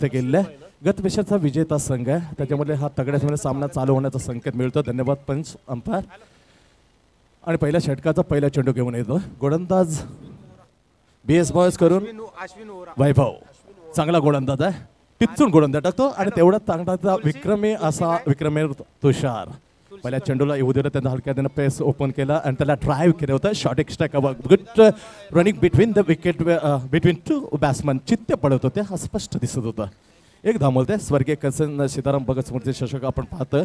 व्यक्त केलेलं आहे. गत विषयाचा विजेता संघ आहे, त्याच्यामध्ये हा तगड्यामध्ये सामना चालू होण्याचा संकेत मिळतो. धन्यवाद पंच अंपायर. आणि पहिल्या षटकाचा पहिला चेंडू घेऊन येतो गोलंदाज BS बॉयज करून वैभव. चांगला गोलंदाज आहे, टिचून गोलंदाज टाकतो आणि तेवढा चांगला विक्रमी असा विक्रमी तुषार. पहिल्या चेंडूला येऊ दिलं, त्यांना हलक्याने पेस ओपन केला आणि त्याला ड्राईव्ह केलं होतं. Short extra cover, good running between the wicket, between two batsman. चित्ते पडत होते, हा स्पष्ट दिसत होता. एक धामोलते स्वर्गीय कर्सन सीताराम भगत स्मृती चषक आपण पाहतोय.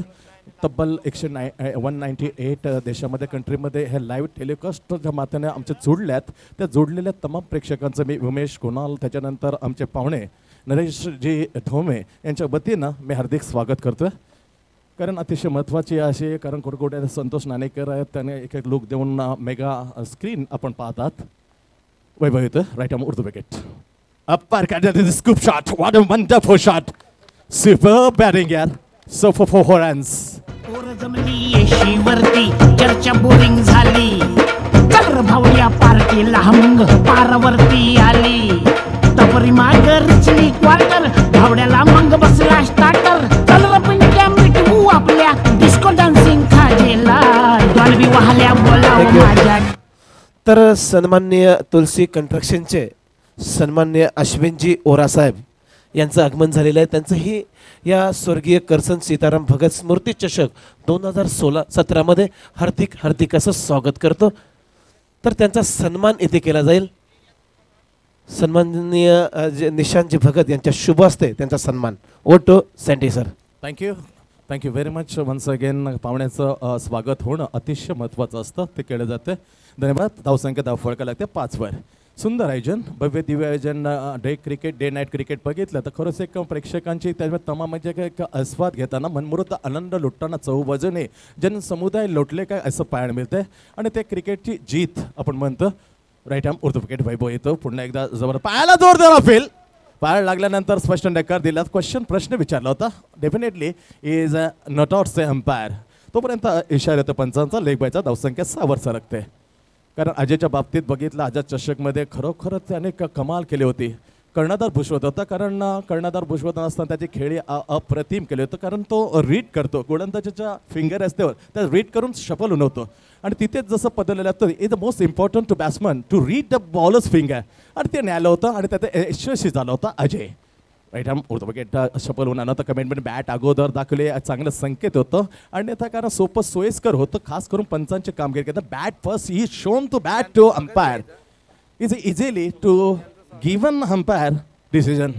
तब्बल 198 देशामध्ये कंट्रीमध्ये हे लाईव्ह टेलिकास्टच्या माध्यमाने आमच्या जोडल्यात. त्या जोडलेल्या तमाम प्रेक्षकांचं मी उमेश कुणाल, त्याच्यानंतर आमचे पाहुणे नरेशजी धोमे यांच्या वतीनं मी हार्दिक स्वागत करतोय. कारण अतिशय महत्त्वाची अशी, कारण कुठे संतोष नाणेकर आहेत, त्याने एक एक लुक देऊन मेगा स्क्रीन आपण पाहतात. वैभव येतं right arm over the wicket. Umpire catches the scoop shot. What a wonderful shot. Superb batting यार. So for 4 runs. जमली येशीवरती चर्चा बोरिंग झाली. कर भावड्या पार्टीला हमंग पारावरती आली. तपरी माग रिचली क्वार्टर, भावड्याला मंग बसला स्टार्टर. चल रपिंग्या मिटवू आपल्या डिस्को डान्सिंग खाजेला. डॉल्बी वाहल्या बोलाव माझ्या. तर सन्माननीय तुलसी कंस्ट्रक्शनचे सन्मान्य अश्विनजी ओरा साहेब यांचं आगमन झालेलं आहे. त्यांचंही या स्वर्गीय कर्सन सीताराम भगत स्मृती चषक 2016-17 मध्ये हार्दिक हार्दिक असं स्वागत करतो. तर त्यांचा सन्मान इथे केला जाईल. सन्माननीय निशांतजी भगत यांच्या शुभ हस्ते त्यांचा सन्मान. Over to Sandy sir. Thank you very much. Once again पाहुण्याचं स्वागत होणं अतिशय महत्त्वाचं असतं, ते केलं जातं. धन्यवाद. धावसंख्या धावफळका लागते 5 वर. सुंदर आयोजन, भव्य दिव्य आयोजन. डे नाईट क्रिकेट बघितलं तर खरंच एक प्रेक्षकांची त्याच्यामध्ये तमाम म्हणजे एक आस्वाद घेताना मनमुक्त आनंद लुटताना चहूबाजूने जनसमुदाय लोटले काय असं पाहायला मिळतंय. आणि ते क्रिकेटची जीत आपण म्हणतो. राईट आर्म उर्दू विकेट वैभव येतो. पुन्हा एकदा जबर पायाला जोर दिला, फील पायाला लागल्यानंतर स्पष्ट नकार दिला. प्रश्न विचारला होता. Definitely is a not out say umpire. तोपर्यंत इशारा येतो पंचांचा. लेग बायचा धावसंख्या 6 वर सरकते. कारण अजयच्या बाबतीत बघितलं, अजय चषकमध्ये खरोखरच त्याने कमाल केली होती. कर्णधार भूषवत होता, कारण कर्णधार भूषवत असताना त्याची खेळी अप्रतिम केली होतं. कारण तो रीड करतो, गोलंदाजाच्या फिंगर असतेवर त्या रीड करून शफल होतो. आणि तिथेच जसं बदललेलं असतं, is the most important to batsman to read the bowlers finger. आणि ते न्यायला होतं आणि त्यात यशस्वी झाला होता Ajay. Right arm over the wicket shuffle होऊन आणतं. कमेंटमेंट बॅट अगोदर दाखवले, चांगलं संकेत होतं. आणि आता कारण सोपं सोयीस्कर होतं, खास करून पंचांची कामगिरी करता. Bat first he shown to bat to umpire is easily to given umpire decision.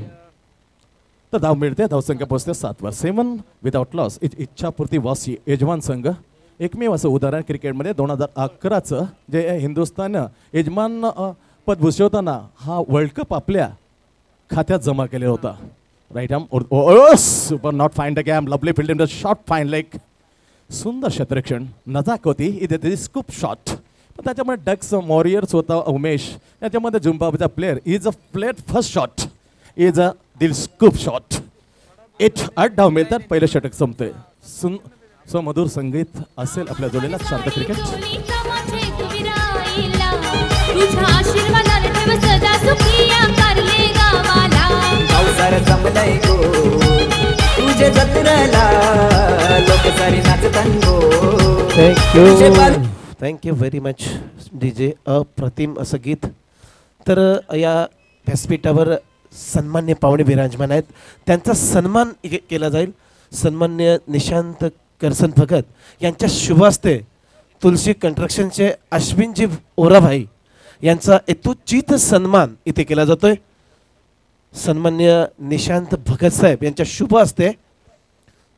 तर धाव मिळते, धावसंख्या पोहोचते 7 वर. 7 विदाउट लॉस. इच्छापूर्ती वासी यजमान संघ एकमेव असं उदाहरण क्रिकेटमध्ये 2011चं जे हिंदुस्थान यजमान पद भूषवताना हा वर्ल्ड कप आपल्या खात्यात जमा केलेला होता. Right arm super not find the gap. Lovely field in the short fine leg. सुंदर क्षेत्ररक्षण नजाकती. इथे स्कूप शॉट. पण त्याच्यामध्ये डक्स वॉरियर्स होता उमेश, त्याच्यामध्ये झिम्बाब्वेचा player is a plate first shot is a dil scoop shot. 8 धाव मिळतात. पहिलं षटक संपतंय. मधुर संगीत असेल आपल्या जोडीला. शांत क्रिकेट. तुझ्या आशीर्वादाने ठेव सदा सुखी आकारले गावाला. पावसार जमलंय गो तुझे जत्रेला, लोक सारी नाचतान गो. Thank you very much DJ. अप्रतिम असं गीत. तर या व्यासपीठावर सन्मान्य पाहुणे विराजमान आहेत, त्यांचा सन्मान केला जाईल. सन्मान्य निशांत कर्सन भगत यांच्या शुभ हस्ते तुलसी कंस्ट्रक्शनचे अश्विनजी ओराभाई यांचा यथोचित सन्मान इथे केला जातोय. सन्मान्य निशांत भगत साहेब यांच्या शुभ हस्ते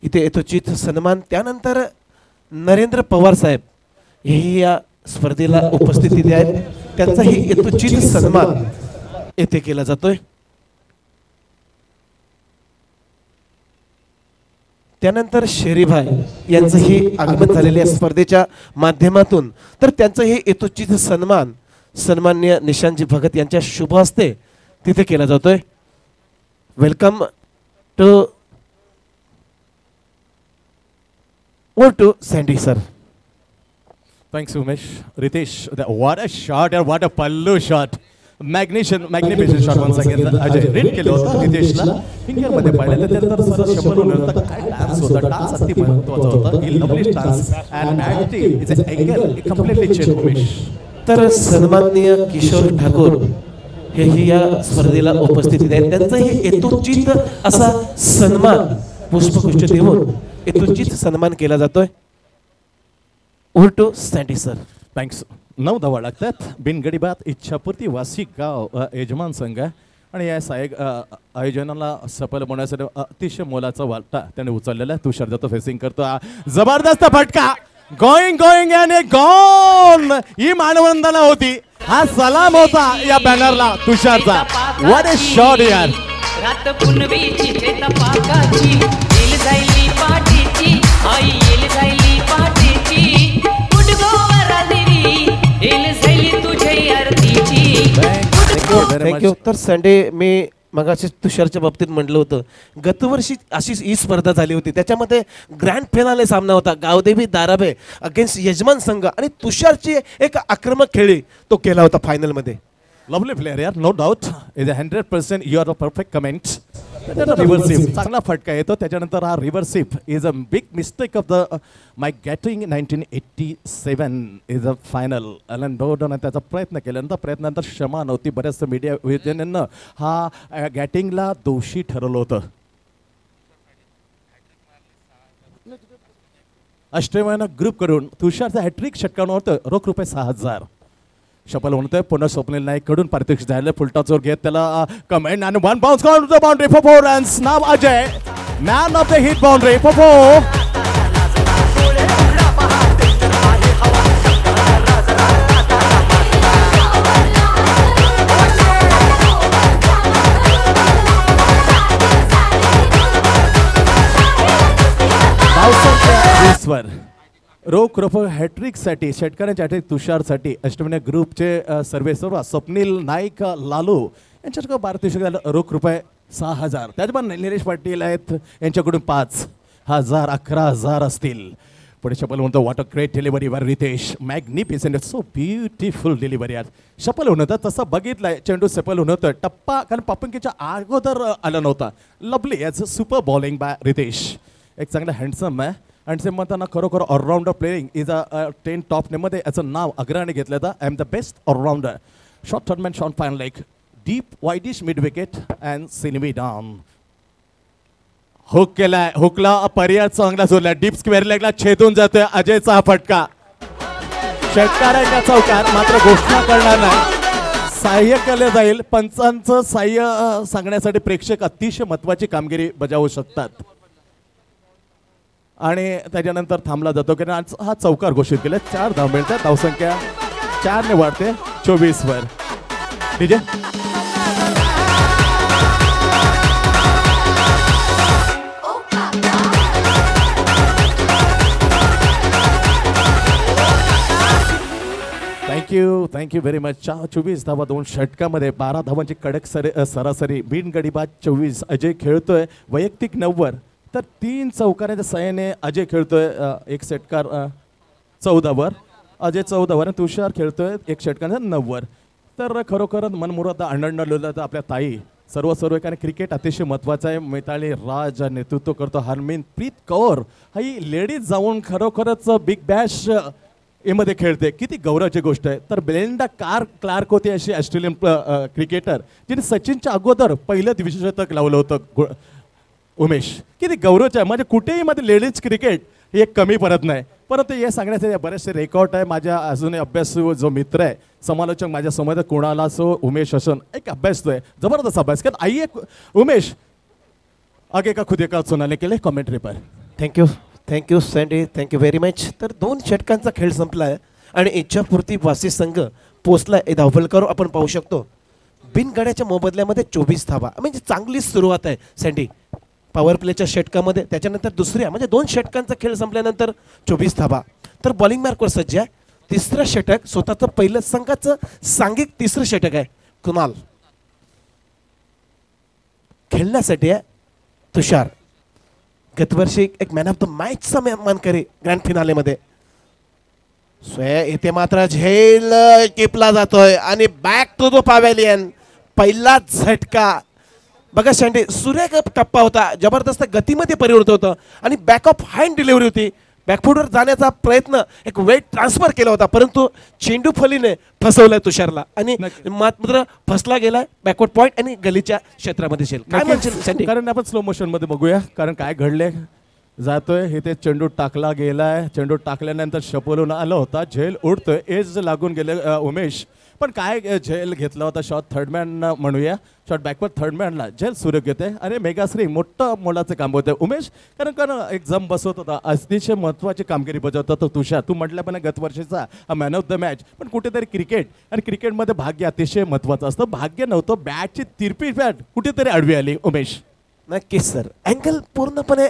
इथे यथोचित सन्मान. त्यानंतर नरेंद्र पवार साहेब हेही या स्पर्धेला उपस्थिती आहेत, त्यांचाही यथोचित सन्मान येथे केला जातोय. त्यानंतर शेरीभाई यांचंही आगमन झालेले स्पर्धेच्या माध्यमातून. तर त्यांचाही यथोचित सन्मान सन्मान्य निशांतजी भगत यांच्या शुभ हस्ते तिथे केला जातोय. Welcome to Sandy sir. Thanks Umesh. Ritesh, what a shot and what a pallu shot. Magnificent shot once again Ajay read केलं होतं रितेशला फिंगर मध्ये पाहिलं त्यानंतर सर शंभर होतं काय डान्स होता डान्स अति महत्त्वाचा होता ही lovely dance and acting it's a angle completely change Umesh. तर सन्माननीय किशोर ठाकूर हेही या स्पर्धेला उपस्थित आहेत. त्यांचाही यथोचित असा सन्मान पुष्पगुच्छ देऊन यथोचित सन्मान केला जातोय. Over to Sandy sir. Thanks. 9 धावा लागतात. बिनगडीबाद इच्छापूर्ती वासी गाव यजमान संघ आणि या आयोजनाला सफल बनवण्यासाठी अतिशय मोलाचा वाटा त्याने उचललेला आहे. तुषार दत्त फेसिंग करतो. जबरदस्त फटका गोइंग आणि गॉन ही मानवंदना होती. हा सलाम होता या बॅनरला तुषारचा. व्हॉट अ शॉट यार. रात पुनवीची पाकाची येल जायली पाठीची आई येल जायली पाठीची गुडगोवरा देवी येल जायली तुझ्या आरतीची. थँक्यू. तर संडे मी मगाशी तुषारच्या बाबतीत म्हटलं होतं गतवर्षी अशीच ही स्पर्धा झाली होती. त्याच्यामध्ये ग्रँड फिनाले सामना होता गावदेवी दाराबे अगेन्स्ट यजमान संघ आणि तुषारची एक आक्रमक खेळी तो केला होता फायनलमध्ये. लवली प्लेअर यार no doubt is 100% you are a perfect comment. Reverse sweep चांगला फटका येतो. त्याच्यानंतर हा reverse sweep is a big mistake of the Mike Gatting 1987 is a final. Allan डोडन त्याचा प्रयत्न केल्यानंतर प्रयत्नानंतर क्षमा नव्हती. बऱ्याचशा मीडिया विद्यार्थ्यांना हा गॅटिंगला दोषी ठरवलं होतं. ऑस्ट्रेलियानं ग्रुप करून तुषारचा हॅट्रिक षटकावून होतं. रोख रुपये 6,000 शपल म्हणतोय. पुन्हा स्वप्नील नाईक कडून पारितोषिक झालं. फुलटा जोर घेत त्याला कमेंट आणि 1 bounce on the boundary for 4 runs. Now Ajay man of the hit boundary for 4. रोख रोख हॅट्रिकसाठी षटकारांच्या तुषारसाठी अष्टमिनी ग्रुपचे सर्वेसर्वा स्वप्नील नाईक लालू यांच्याकडे पारितोषिक झालं रोख रुपये 6,000. त्याचबरोबर निलेश पाटील आहेत यांच्याकडून 5,000 11,000 असतील. पुढे शपल म्हणतो वॉट अ ग्रेट डिलिव्हरी वर Ritesh magnificent so beautiful delivery. आज शपल होऊन होतं तसं बघितलंय चेंडू सफल होऊन होतं टप्पा कारण पपंकीच्या अगोदर आला नव्हता. लवली याचं सुपर बॉलिंग बाय रितेश. एक चांगलं हँडसम आहे. आणि ते म्हणताना खरोखर allrounder playing is a 10 top नेममध्ये याचं नाव अग्रणी घेतलं होतं. I am the best allrounder. Short टर्नमॅन शॉन fine leg deep wideish mid wicket and सिनेमी डाऊन. हुक केलाय. हुकला पर्याय चांगला सोडला. डीप स्क्वेअर लेगला छेदून जातोय अजयचा हा फटका. षटकाराच्या चौकार मात्र घोषणा करणार नाही. सहाय्य केले जाईल. पंचांचं सहाय्य सांगण्यासाठी प्रेक्षक अतिशय महत्वाची कामगिरी बजावू शकतात आणि त्याच्यानंतर थांबला जातो कारण आज हा चौकार घोषित केला. 4 धाव मिळतात. धावसंख्या 4 ने वाढते 24 वर. DJ thank you very much. 24 धावा 2 षटकामध्ये 12 धावांची कडक सरासरी. बिनगडीबाद 24. अजय खेळतोय वैयक्तिक 90. तर 3 चौकाराच्या सहाय्याने अजय खेळतोय. एक षटकार 14 वर. अजय 14 वर आणि तुषार खेळतोय एक षटकार 9 वर. तर खरोखरच मनमुराद आनंद आपल्या ताई सर्व कारण क्रिकेट अतिशय महत्त्वाचं आहे. मिताली राज नेतृत्व करतो. हरमनप्रीत कौर ही लेडीज जाऊन खरोखरच बिग बॅश मध्ये खेळते. किती गौरवाची गोष्ट आहे. तर बेलिंडा क्लार्क होती अशी ऑस्ट्रेलियन क्रिकेटर जिने सचिनच्या अगोदर पहिलं द्विशतक लावलं होतं. उमेश किती गौरवचं आहे. म्हणजे कुठेही मध्ये लेडीज क्रिकेट हे कमी पडत नाही. परंतु हे सांगण्याचे बरेचसे रेकॉर्ड आहे. माझ्या अजूनही अभ्यासू जो मित्र आहे समालोचक माझ्या समोर कोणाला असो उमेश असून एक अभ्यास तो आहे जबरदस्त अभ्यास. कारण आई एक उमेश आगे का खुदे का सुनाने केले कॉमेंट्री पर. Thank you Sandy. Thank you very much. तर 2 षटकांचा खेळ संपला आहे आणि इच्छापूर्ती वासी संघ पोचला आहे धावफलकावर आपण पाहू शकतो. बिनगाड्याच्या मोबदल्यामध्ये 24 धावा म्हणजे चांगली सुरुवात आहे सँडी पॉवर प्लेच्या षटकामध्ये. त्याच्यानंतर दुसऱ्या म्हणजे 2 षटकांचा खेळ संपल्यानंतर 24 धावा. तर बॉलिंग मार्कवर सज्ज आहे. 3रं षटक स्वतःचं पहिलं संघाचं सांघिक 3रं षटक आहे. कुणाल खेळण्यासाठी आहे. तुषार गतवर्षी एक मॅन ऑफ द मॅचचा मानकरी ग्रँड फिनालेमध्ये. इथे मात्र झेल टिपला जातोय आणि बॅक टू द पॅव्हेलियन. पहिला झटका बघा शेंडे, सुरेख टप्पा होता, जबरदस्त गतीमध्ये परिवर्तन होतं आणि बॅक ऑफ हँड डिलिव्हरी होती. बॅकफुटवर जाण्याचा प्रयत्न, एक वेट ट्रान्सफर केला होता, परंतु चेंडू फलीने फसवलाय तुषारला आणि मात्र फसला गेलाय बॅकवर्ड पॉइंट आणि गलीच्या क्षेत्रामध्ये शेल. काय म्हणशील शेंडे? कारण आपण स्लो मोशन मध्ये बघूया कारण काय घडले. जातोय इथे चेंडू टाकला गेलाय, चेंडू टाकल्यानंतर शपोलून आला होता, झेल उडतोय, एज लागून गेले उमेश. पण काय झेल घेतला होता शॉट थर्डमॅन म्हणूया, शॉट बॅकवर्ड थर्डमॅनला झेल सुरेख घेते आणि मेगाश्री मोठं मोलाचं काम होतं उमेश. कारण एक जम बसवत होता, अतिशय महत्त्वाची कामगिरी बजावत होता तुषार. तू म्हटल्याप्रमाणे गत वर्षीचा मॅन ऑफ द मॅच. पण कुठेतरी क्रिकेट आणि क्रिकेटमध्ये भाग्य अतिशय महत्त्वाचं असतं. भाग्य नव्हतं, बॅटची तिरपी बॅट कुठेतरी आडवी आली उमेश. नक्कीच सर, अँगल पूर्णपणे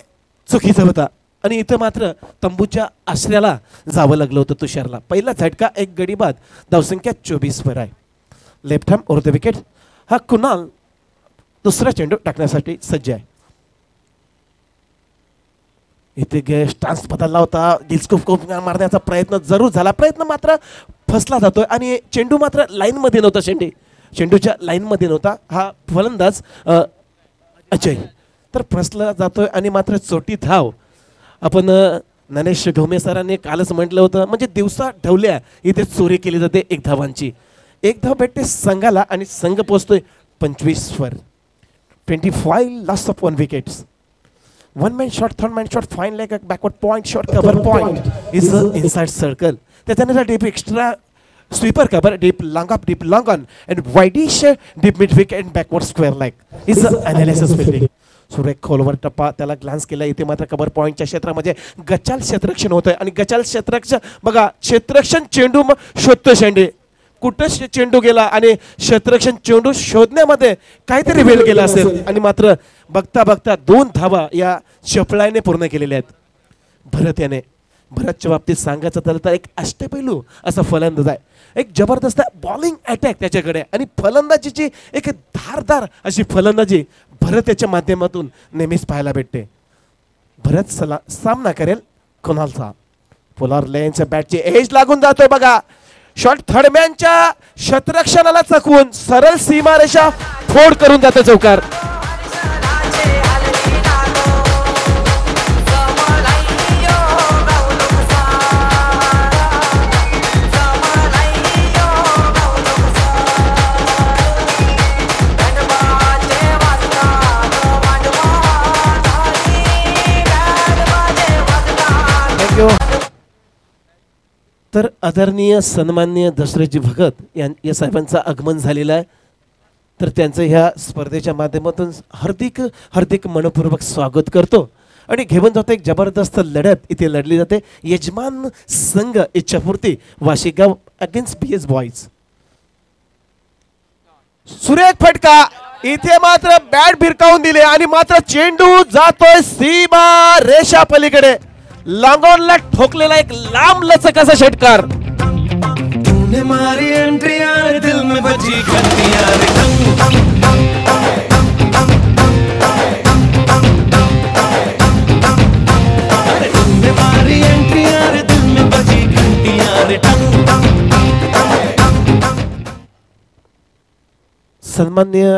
चुकीचा होता आणि इथं मात्र तंबूच्या आश्रयाला जावं लागलं होतं तुषारला. पहिला झटका, एक गडी बाद, धावसंख्या 24 वर आहे. Left ham over the wicket. हा कुणाल दुसरा चेंडू टाकण्यासाठी सज्ज आहे. इथे स्टान्स बदलला होता, डिस्कूप मारण्याचा प्रयत्न जरूर झाला, प्रयत्न मात्र फसला जातोय आणि चेंडू मात्र लाईनमध्ये नव्हता. चेंडूच्या लाईनमध्ये नव्हता हा फलंदाज अजय, तर फसला जातोय आणि मात्र चोटी धाव. आपण नरेश ढोमे सरांनी कालच म्हटलं होतं, म्हणजे दिवसा ढवल्या इथे चोरी केली जाते 1 धावांची. 1 धाव भेटते संघाला आणि संघ पोहोचतोय 25 वर. 25 loss of 1 wickets. 1 man shot, third man shot, fine leg, backward point, shot cover point is inside circle. त्याच्यानंतर deep extra sweeper cover, deep long on and wideish deep mid wicket and backward square leg is analysis fielding. सुरेख खोलवर टप्पा, त्याला glance केला. इथे मात्र cover पॉईंटच्या क्षेत्रामध्ये गचाल क्षेत्ररक्षण होतंय आणि गचाल क्षेत्ररक्षण बघा, क्षेत्ररक्षण चेंडू शोधतोय शेंडे, कुठं चेंडू गेला आणि क्षेत्ररक्षण चेंडू शोधण्यामध्ये काहीतरी वेळ गेला असेल आणि मात्र बघता बघता 2 धावा या चपळाईने पूर्ण केलेल्या आहेत. भरतच्या बाबतीत सांगायचं झालं तर एक अष्टपैलू असा फलंदाज आहे. एक जबरदस्त बॉलिंग अटॅक त्याच्याकडे आणि फलंदाजीची एक धारदार अशी फलंदाजी भरत याच्या माध्यमातून नेहमीच पाहायला भेटते. भरत सामना करेल कुणालचा. पोलार लेनच्या बॅटची एज लागून जातोय बघा, शॉट थर्डमॅनच्या क्षेत्ररक्षणाला चकवून सरळ सीमारेषा फोड करून जाते चौकार. तर आदरणीय सन्माननीय दशरथजी भगत या साहेबांचं आगमन झालेलं आहे. तर त्यांचं ह्या स्पर्धेच्या माध्यमातून हार्दिक मनपूर्वक स्वागत करतो आणि घेऊन जातो. एक जबरदस्त लढत इथे लढली जाते. यजमान संघ इच्छापूर्ती वाशिगाव अगेन्स्ट PS बॉईज. सुरेख फटका, इथे मात्र बॅट भिरकावून दिले आणि मात्र चेंडू जातोय सीमा रेषा पलीकडे. लांगोनला ठोकलेला एक लांब लचक असा षटकार. तूने मारी एंट्री यार दिल में बजी घंटी यार तूने मारी एंट्री यार दिल में बजी घंटी यार. सन्माननीय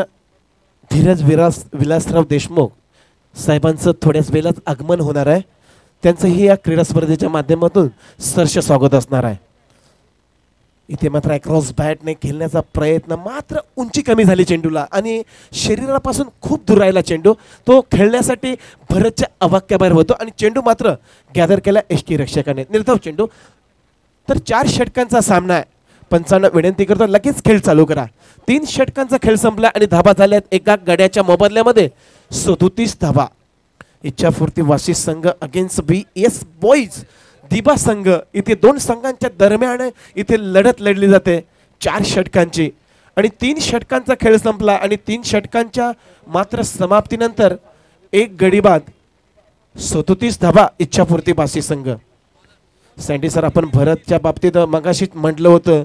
धीरज विलासराव देशमुख साहेबांचं थोड्याच वेळात आगमन होणार आहे. त्यांचंही या क्रीडा स्पर्धेच्या माध्यमातून सहर्ष स्वागत असणार आहे. इथे मात्र क्रॉस बॅटने खेळण्याचा प्रयत्न, मात्र उंची कमी झाली चेंडूला आणि शरीरापासून खूप दूर राहिला चेंडू. तो खेळण्यासाठी भरतच्या अवाक्याबाहेर होतो आणि चेंडू मात्र गॅदर केला एसटी रक्षकाने. निर्धाव चेंडू. तर 4 षटकांचा सामना आहे. पंचांना विनंती करतो लगेच खेळ चालू करा. 3 षटकांचा खेळ संपला आणि धाबा झाल्यात एका गड्याच्या मोबदल्यामध्ये 37 धाबा. इच्छापूर्ती वाशी संघ अगेन्स्ट BS बॉईज दिबा संघ. इथे 2 संघांच्या दरम्यान इथे लढत लढली जाते 4 षटकांची आणि 3 षटकांचा खेळ संपला आणि 3 षटकांच्या मात्र समाप्तीनंतर एक गडी बाद, 37 धाबा इच्छापूर्ती वाशी संघ. सँडी सर, आपण भरतच्या बाबतीत मगाशी म्हटलं होतं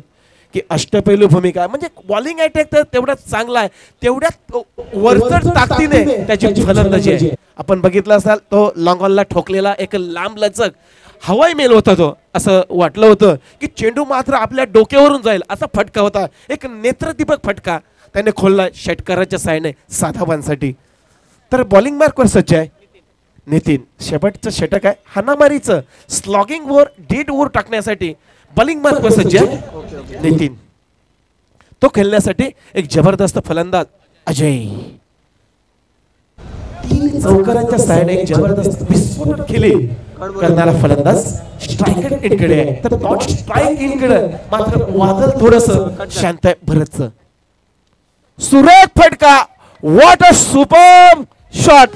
की अष्टपैलू भूमिका, म्हणजे बॉलिंग अटॅक तर तेवढाच चांगला आहे, तेवढ्यात वरचढ ताकदीने त्याची फलंदाजी आहे. आपण बघितलं असाल तो लॉंग ऑनला ठोकलेला एक लांब लचक हवाई मेल होता तो, असं वाटलं होतं की चेंडू मात्र आपल्या डोक्यावरून जाईल असा फटका होता, एक नेत्रदीपक फटका त्याने खोलला षटकाराच्या साहाय्याने साधा बांधसाठी. तर बॉलिंग मार्कवर सज्ज आहे नितीन. शेवटचं षटक आहे हाणामारीचं, स्लॉगिंग ओव्हर, डेड ओव्हर टाकण्यासाठी बॉलिंग मार्कवर सज्ज आहे नितीन. तो खेळण्यासाठी एक जबरदस्त फलंदाज अजय. 3 चौकारांच्या साहाय्याने एक जबरदस्त विस्फोटक खेळी करणारा फलंदाज स्ट्रायकर इनकडे आहे. तर नॉट स्ट्राईक इनकडे मात्र वादळ थोडस शांत आहे भरतचं. सुरेख फटका, what a super shot,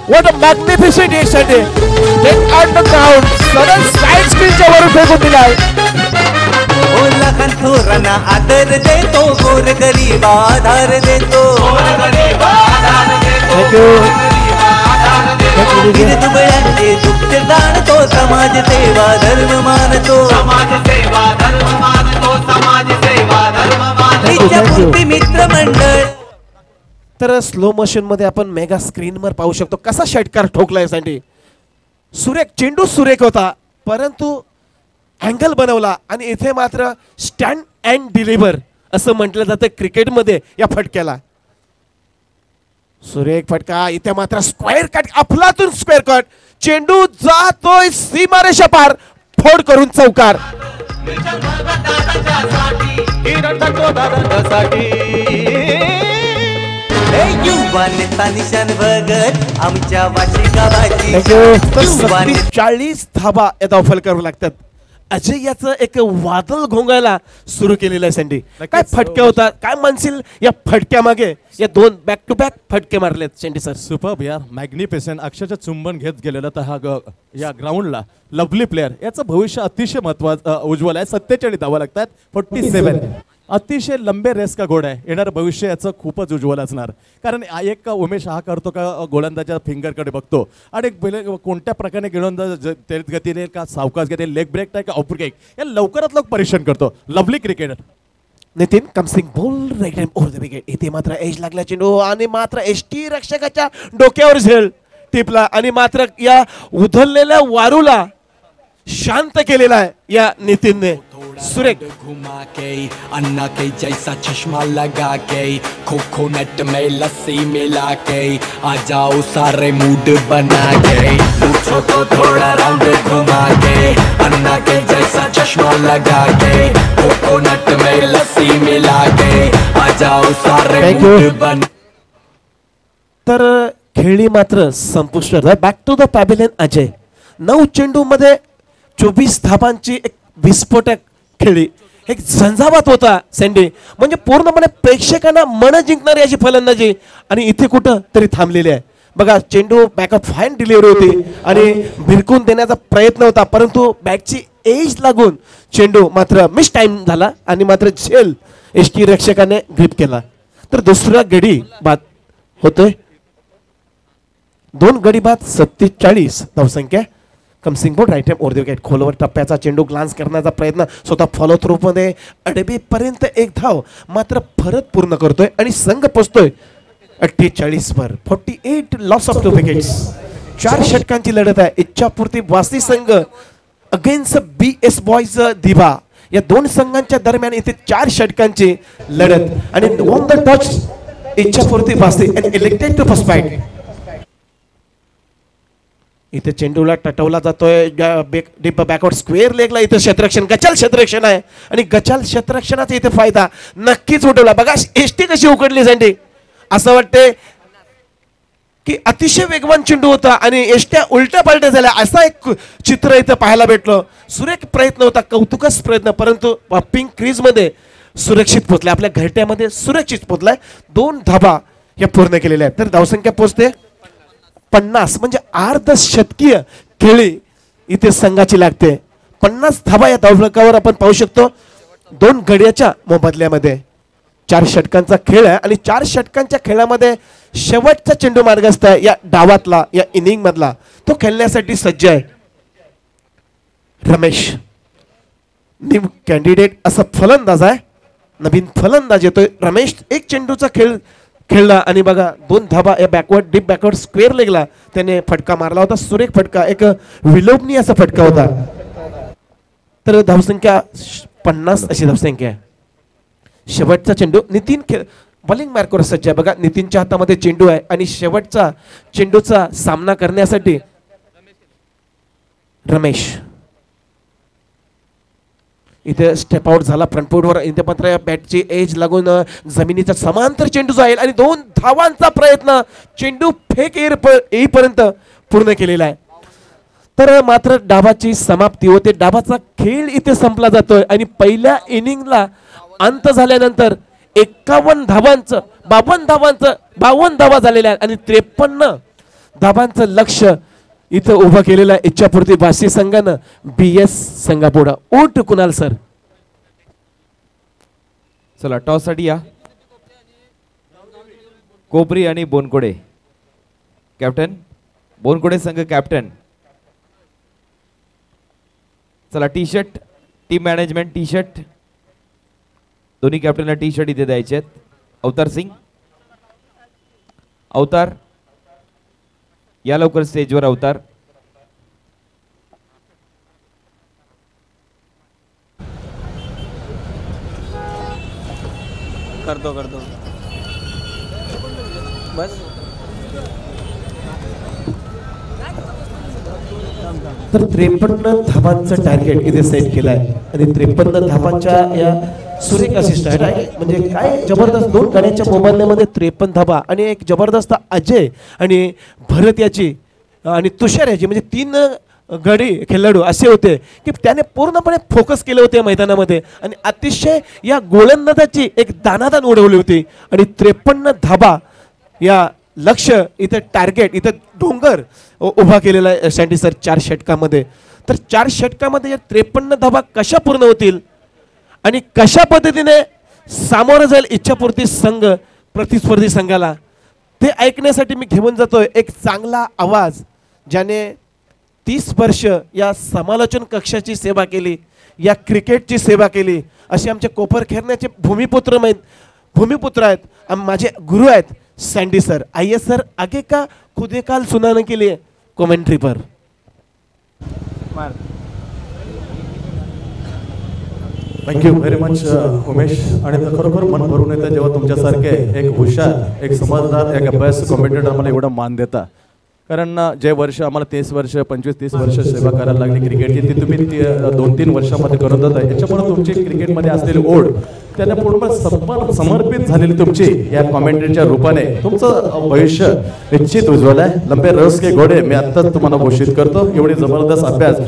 what a magnificent action get out the ground. सरळ साइड स्क्रीनच्या वरून फेकून दिलाय. ओ लखन थोरांना आदर देतो, गोर गरीब आधार देतो. दुबळ्यांचे दुःख जाणतो, समाज सेवा धर्म मानतो. नित्यपूर्ती मित्र मंडळ. तर स्लो मोशन मध्ये आपण मेगा स्क्रीनवर पाहू शकतो कसा षटकार ठोकलाय सँडी. सुरेख चेंडू सुरेख होता, परंतु अँगल बनवला आणि इथे मात्र स्टँड अँड डिलिव्हर असं म्हटलं जातं क्रिकेटमध्ये या फटक्याला. सुरेख फटका, इथे मात्र स्क्वेअर कट, अफलातून स्क्वेअर कट, चेंडू जातोय सीमारेषा पार, फोड करून चौकार. युवा नेता निशान भगत आमच्या वाशिकाबाजी. 40 धाबा या धावफल करावं लागतात. अजय याचं एक वादळ घोंगायला सुरू केलेलं आहे सँडी. काय फटके होतात, काय म्हणशील या फटक्या मागे? या 2 बॅक टू बॅक फटके मारलेत सँडी सर. सुपर्ब यार, मॅग्निफिसेंट, अक्षरशः चुंबन घेत गेलेलं तर हा या ग्राउंडला लवली प्लेअर. याचं भविष्य अतिशय महत्वाचं उज्ज्वल आहे. 47 धावा लागतात, 47. अतिशय लंबे रेस का घोडा आहे. येणारं भविष्य याचं खूपच उज्ज्वल असणार. कारण एक उमेश हा करतो का गोलंदाजाच्या फिंगरकडे बघतो आणि कोणत्या प्रकारे गोलंदाज तेज गतीने का सावकाश गतीने, लेग ब्रेक टाक का ऑफ ब्रेक, या लवकरात लवकर परीक्षण करतो. Lovely cricketer Nitin comes in bowl right hand over the wicket. इथे मात्र एज लागला चेंडू आणि मात्र एसटी रक्षकाच्या डोक्यावर झेल टिपला आणि मात्र या उधळलेल्या वारूला शांत केलेला आहे या नितीनने. सुरेख घुमा के अन्ना के जैसा चश्मा लगा के, कोकोनट में लस्सी मिला के, आ जाओ सारे मूड बना के, पूछो तो थोड़ा राउंड घुमा के, अन्ना के जैसा चश्मा लगा के, कोकोनट में लस्सी मिला के, आ जाओ सारे मूड बना. तर खेळी मात्र संपुष्टात. Back to the pavilion Ajay. 9 चेंडू मध्ये 24 धाबांची एक विस्फोटक खेळी, एक झंझावात होता सँडी. म्हणजे पूर्णपणे प्रेक्षकांना मन जिंकणारी अशी फलंदाजी आणि इथे कुठं तरी थांबलेली आहे. बघा चेंडू बॅकअप फाईन डिलिव्हरी होती आणि भिरकून देण्याचा प्रयत्न होता, परंतु बॅटची एज लागून चेंडू मात्र मिस टाइम झाला आणि मात्र झेल एसटी रक्षकाने ग्रिप केला. तर दुसरा गडी बाद होतोय. 2 गडी बाद, 47 धावसंख्या. कमसिंग board right hand over the wicket. खोलवर टप्प्याचा चेंडू ग्लान्स करण्याचा प्रयत्न, स्वतः फॉलो थ्रू मध्ये अडबीपर्यंत एक धाव मात्र परत पूर्ण करतोय आणि संघ पोचतोय 48 वर. 48 लॉस ऑफ 2 विकेट्स. 4 षटकांची लढत आहे. इच्छापूर्ती वासी संघ अगेन्स्ट BS बॉयज दिभा. या 2 संघांच्या दरम्यान इथे 4 षटकांची लढत आणि ऑन द टच इच्छापूर्ती वासी and elected to first fight. इथे चेंडूला टटवला जातोय डीप बॅकवर्ड स्क्वेअर लेगला. इथे क्षेत्ररक्षण, गचाल क्षेत्ररक्षण आहे आणि गचाल क्षेत्ररक्षणाचा इथे फायदा नक्कीच उठवला. बघा एसटी कशी उकडली सँडी. असं वाटते की अतिशय वेगवान चेंडू होता आणि एसट्या उलट्या पालट्या झाल्या असा एक चित्र इथं पाहायला भेटलं. सुरेख प्रयत्न होता, कौतुकच प्रयत्न, परंतु पिंक क्रीज मध्ये सुरक्षित पोहोचलाय, आपल्या घरट्यामध्ये सुरक्षित पोहोचलाय. 2 धाबा या पूर्ण केलेल्या आहेत. तर धावसंख्या पोहोचते 50, म्हणजे अर्ध शतकीय खेळी इथे संघाची लागते. 50 धाबा या धावफलकावर आपण पाहू शकतो. 2 गड्याच्या मोबदल्यामध्ये 4 षटकांचा खेळ आहे आणि 4 षटकांच्या खेळामध्ये शेवटचा चेंडू मार्गस्थ आहे या डावातला, या इनिंग मधला. तो खेळण्यासाठी सज्ज आहे रमेश. न्यू कॅन्डिडेट असा फलंदाज आहे, नवीन फलंदाज येतोय रमेश. 1 चेंडूचा खेळ खेळला आणि बघा 2 धाबा या बॅकवर्ड डीप बॅकवर्ड स्क्वेअर लेगला त्याने फटका मारला होता. सुरेख फटका, एक विलोभनीय असा फटका होता. तर धावसंख्या 50 अशी धावसंख्या आहे. शेवटचा चेंडू नितीन बॉलिंग मार्कवर सज्ज आहे. बघा नितीनच्या हातामध्ये चेंडू आहे आणि शेवटचा चेंडूचा सामना करण्यासाठी रमेश इथे स्टेप आउट झाला फ्रंटफूटवर. इथे मात्र बॅटची एज लागून जमिनीचा समांतर चेंडू जाईल आणि 2 धावांचा प्रयत्न चेंडू फेक येईपर्यंत पूर्ण केलेला आहे. तर मात्र डावाची समाप्ती होते. डावाचा खेळ इथे संपला जातोय आणि पहिल्या इनिंगला अंत झाल्यानंतर 51 धावांचं 52 धावा झालेल्या आहेत आणि 53 धावांचं लक्ष इथं उभं केलेलं आहे इच्छापूर्ती वाशी संघानं BS संघापुढं. ओट कुणाल सर. चला टॉस साठी या. कोपरी आणि बोनकोडे कॅप्टन. बोनकोडे संघ कॅप्टन. चला T shirt team management T shirt दोन्ही कॅप्टनला टी शर्ट इथे द्यायचे आहेत. अवतार सिंग, अवतार या लवकर स्टेजवर. अवतार करतो बस. तर 53 धावांचं टार्गेट इथे सेट केलं आहे आणि 53 धावांच्या या सुरेख असिस्ट आहे. म्हणजे काय जबरदस्त 2 गड्यांच्या मोबाईलमध्ये 53 धावा आणि एक जबरदस्त अजय आणि भरत याची आणि तुषार याची म्हणजे 3 गडी खेळाडू असे होते की त्याने पूर्णपणे फोकस केले होते मैदानामध्ये आणि अतिशय या गोलंदाजाची एक दानादान उडवली होती आणि 53 धावा या लक्ष इथे टार्गेट इथे डोंगर उभा केलेला आहे सँडी सर 4 षटकामध्ये. तर 4 षटकामध्ये या 53 धावा कशा पूर्ण होतील आणि कशा पद्धतीने सामोरं जाईल इच्छापूर्ती संघ प्रतिस्पर्धी संघाला ते ऐकण्यासाठी मी घेऊन जातोय एक चांगला आवाज ज्याने 30 वर्ष या समालोचन कक्षाची सेवा केली, या क्रिकेटची सेवा केली. असे आमचे कोपरखेरण्याचे भूमिपुत्र आहेत, माझे गुरु आहेत सैंडी सर. आइए सर आगे का खुद काल सुनाने के लिए कमेंट्री पर. Thank you very much Umesh. आणि खरोखर मन भरून येतं जेव्हा तुमच्यासारखे एक हुशार एक समजदार एक अभ्यास कॉम्पिटेटर आम्हाला एवढा मान देता. कारण जे वर्ष आम्हाला 30 वर्ष 25-30 वर्ष सेवा करायला लागली क्रिकेटची ती तुम्ही 2-3 वर्षामध्ये करत होता. याच्यामुळे तुमची क्रिकेटमध्ये असलेली ओढ त्याने पूर्ण समर्पित झालेली तुमची या कॉमेंट्रीच्या रूपाने तुमचं भविष्य निश्चित उज्ज्वल आहे. लंबे रस के घोडे मी आत्ताच तुम्हाला घोषित करतो. एवढी जबरदस्त अभ्यास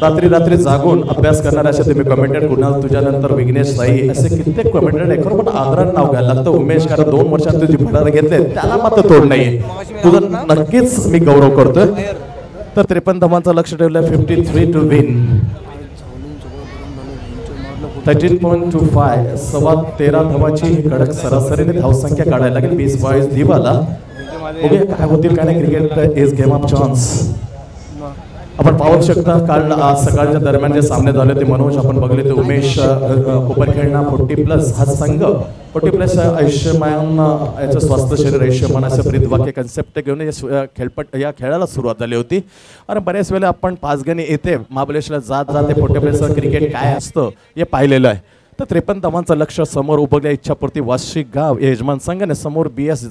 रात्री जागून अभ्यास करणारे असे तुम्ही कमेंटेटर कुणाल तुझ्यानंतर विघ्नेश साई असे कित्येक कमेंटेटर आहे. खरं पण आदरानं नाव घ्यायला लागतं उमेश. कारण 2 वर्षात तुझी भडार घेतले त्याला मात्र तोड नाहीये. तुझं नक्कीच मी गौरव करतोय. तर 53 धावांचं लक्ष ठेवलं 53 टू विन 13.25 सव्वा 13 धावाची कडक सरासरीने धावसंख्या काढायला लागेल 20-22 दिवाला. ओके काय होतील काय नाही cricket is game of chance. आपण पाहू शकता काल सकाळच्या दरम्यान जे सामने झाले ते मनोज आपण बघले ते उमेश कोपरखेडना 40+ हा संघ 40+ आयुष्यमान याचं स्वास्थ्य शरीर आयुष्यमान असं ब्रीदवाक्य कन्सेप्ट घेऊन या खेळाला सुरुवात झाली होती. आणि बऱ्याच वेळेला आपण 5 गणी येते महाबळेश्वरला जात ते 40+ क्रिकेट काय असतं हे पाहिलेलं आहे. तर 53 धावांचं लक्ष समोर उभं इच्छापूर्ती वाशी गाव यजमान संघाने समोर BS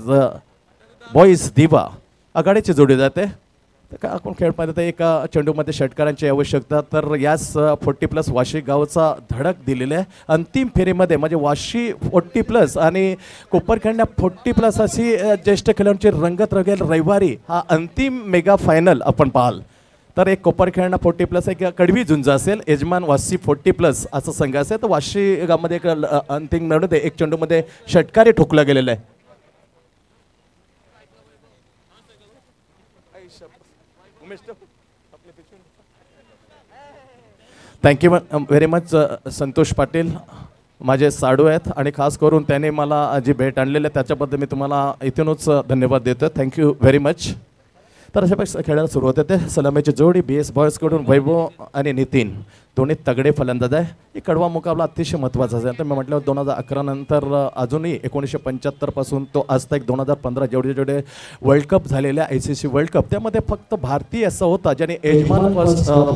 बॉईज दिवा आघाडीची जोडी जाते. का आपण खेळ पाहिजे तर एका चेंडूमध्ये षटकारांची आवश्यकता. तर याच 40+ वाशी गावचा धडक दिलेला आहे. अंतिम फेरीमध्ये म्हणजे वाशी 40+ आणि कोपरखेडण्या 40+ अशी ज्येष्ठ खेळाडूंची रंगत रंगेल रविवारी हा अंतिम मेगा फायनल आपण पाहाल. तर एक कोपरखेडणा 40+ एक कडवी झुंज असेल. यजमान वाशी 40+ असा संघ असेल. तर वाशी गावामध्ये एक अंतिम लढत एक चेंडूमध्ये षटकारी ठोकला गेलेला आहे. Thank you very much Santosh Patil माझे साडू आहेत आणि खास करून त्याने मला जी भेट आणलेली आहे त्याच्याबद्दल मी तुम्हाला इथूनच धन्यवाद देतो. Thank you very much. तर अशापेक्षा खेळायला सुरुवात होते. सलामीची जोडी BS बॉयजकडून वैभव आणि नितीन दोन्ही तगडे फलंदाज आहे. ही कडवा मुकाबला अतिशय महत्त्वाचा आहे. तर मी म्हटलं 2011 नंतर अजूनही 1975 पासून तो आज तक 2015 जेवढे जेवढे वर्ल्ड कप झालेल्या ICC वर्ल्ड कप त्यामध्ये फक्त भारतीय असं होता ज्याने यजमान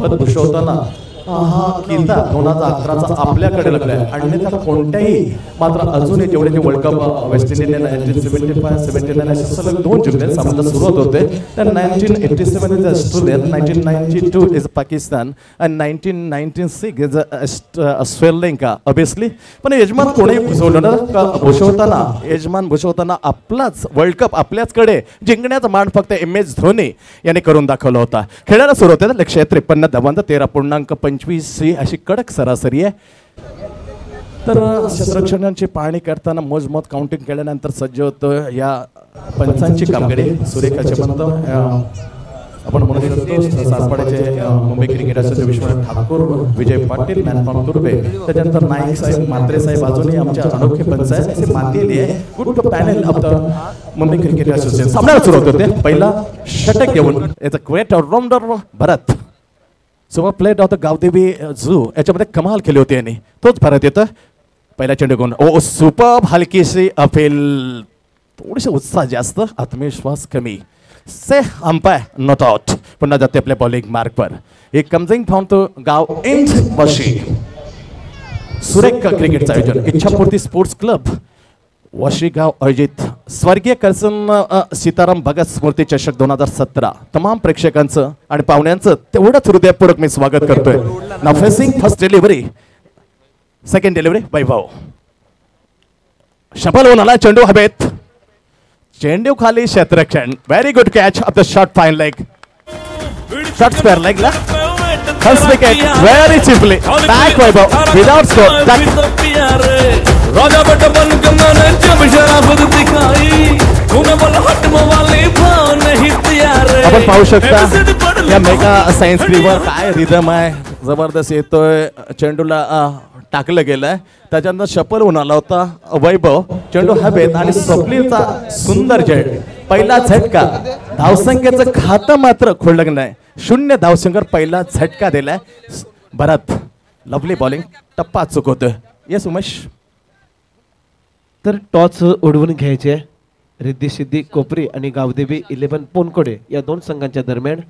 पद भूषवताना हा किल्ला 2011चा आपल्याकडे लागलाय. आणि त्याला कोणत्याही मात्र अजूनही जेवढे जे वर्ल्ड कप वेस्ट इंडिजने 1975, 79 असे सलग 2 जिल्ह्यात सामना सुरुवात होते. तर 1987 इज ऑस्ट्रेलिया, 1992 इज पाकिस्तान आणि 1996 इज श्रीलंका ऑब्वियसली. पण यजमान कोणी भूषवताना यजमान भूषवताना आपलाच वर्ल्ड कप आपल्याचकडे जिंकण्याचा मान फक्त MS धोनी याने करून दाखवला होता. खेळायला सुरुवात आहे. 153 धावांचा 13.25 अशी कडक सरासरी आहे. तर क्षेत्ररक्षणांची पाहणी करताना मोजमोज काउंटिंग केल्यानंतर सज्ज होतं या पंचांची कामगिरी. सुरेख असे म्हणतो आपण म्हणू शकतो सासपाड्याचे मुंबई क्रिकेट असोसिएशन विश्वनाथ ठाकूर, विजय पाटील, मॅनफॉर्म तुर्बे, त्याच्यानंतर नाईक साहेब, म्हात्रे साहेब अजूनही आमच्या अनोखे पंच आहेत. असे मानलेली आहे good panel of the Mumbai cricket association. सामन्याला सुरुवात होते. पहिला षटक घेऊन याचा great allrounder Bharat super plate of the Gavdevi झू याच्यामध्ये कमाल केली होती यांनी. तोच भरत येतं. पहिला चेंडू घेऊन ओ सुपर हलकीशी अफेल, थोडीशी उत्साह जास्त, आत्मविश्वास कमी. से अंपायर नॉट आउट. पुन्हा जाते आपल्या बॉलिंग मार्कवर. एक कमजिंग फ्रॉम टू गाव इंट वशी. सुरेख क्रिकेटचं आयोजन इच्छापूर्ती स्पोर्ट्स क्लब वशीगाव आयोजित स्वर्गीय करसन सीताराम भगत स्मृती चषक 2017. तमाम प्रेक्षकांचं आणि पाहुण्यांचं तेवढंच हृदयपूर्वक मी स्वागत करतोय. नाव facing first delivery, second delivery Vaibhav. Shuffle होऊन आला चेंडू हवेत. चेंडू खाली क्षेत्ररक्षण. Very good catch off the short fine leg. Short square लेगला first wicket very cheaply. Back Vaibhav without score. राजा बेटा बन के मैंने जब शराफत दिखाई, तूने बोला हट वाले भाव नहीं तैयार. आपण पाहू शकता या मेगा सायन्स क्रीवर काय रिदम आहे जबरदस्त येतोय. चेंडूला टाकलं गेलंय. त्याच्यानंतर शपल होऊन आला होता वैभव. चेंडू हवेत आणि स्वप्नीलचा सुंदर झेड. पहिला झटका. धावसंख्येचं खातं मात्र खोललं नाही. 0 धावसंख्येवर पहिला झटका दिलाय भरत. Lovely bowling. टप्पा चुकवतोय. येस उमेश. तर टॉस उडवून घ्यायचे रिद्धी सिद्धी कोपरी आणि गावदेवी 11 पोनकोडे या दोन संघांच्या दरम्यान.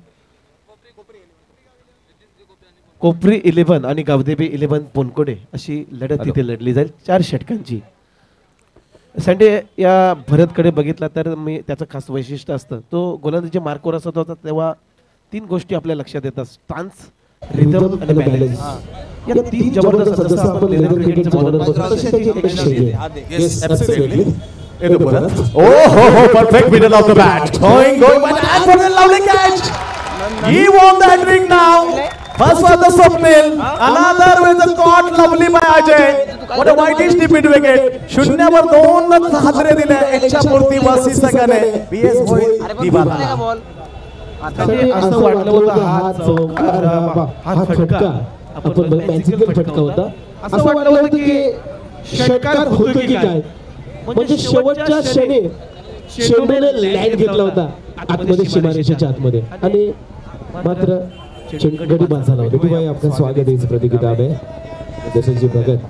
कोपरी 11 आणि गावदेवी 11 पोनकोडे अशी लढत तिथे लढली जाईल 4 षटकांची. संडे या भरतकडे बघितला तर मी त्याचं खास वैशिष्ट्य असतं तो गोलंदाजी मार्कवर असत होता तेव्हा 3 गोष्टी आपल्या लक्षात येतात. स्टान्स, रिदम आणि बॅलन्स. या 3 जबरदस्त जसं आपण लेदर क्रिकेटचं बोलत होतो तशी त्याची एक शैली आहे. Yes, absolutely. Edu Bharat. Oh, perfect middle of the bat. Going, and for the lovely catch. He won that trick now. First was the Swapnil. Another with the caught lovely by Ajay. What a whitish tip into wicket. शून्यावर 2 हादरे दिले इच्छापूर्ती वासी संघाने. BS boy दिवाला. असं वाटलं होतं हा फटका आपण मॅजिकल फटका होता. असं वाटलं होतं की षटकार होतो की काय. म्हणजे शेवटच्या क्षणी चेंडूने लँड घेतला होता आतमध्ये सीमारेषेच्या आतमध्ये आणि मात्र गडी बाद झाला होता. भाई आपका स्वागत है इस प्रतियोगिता में. जसजी भगत.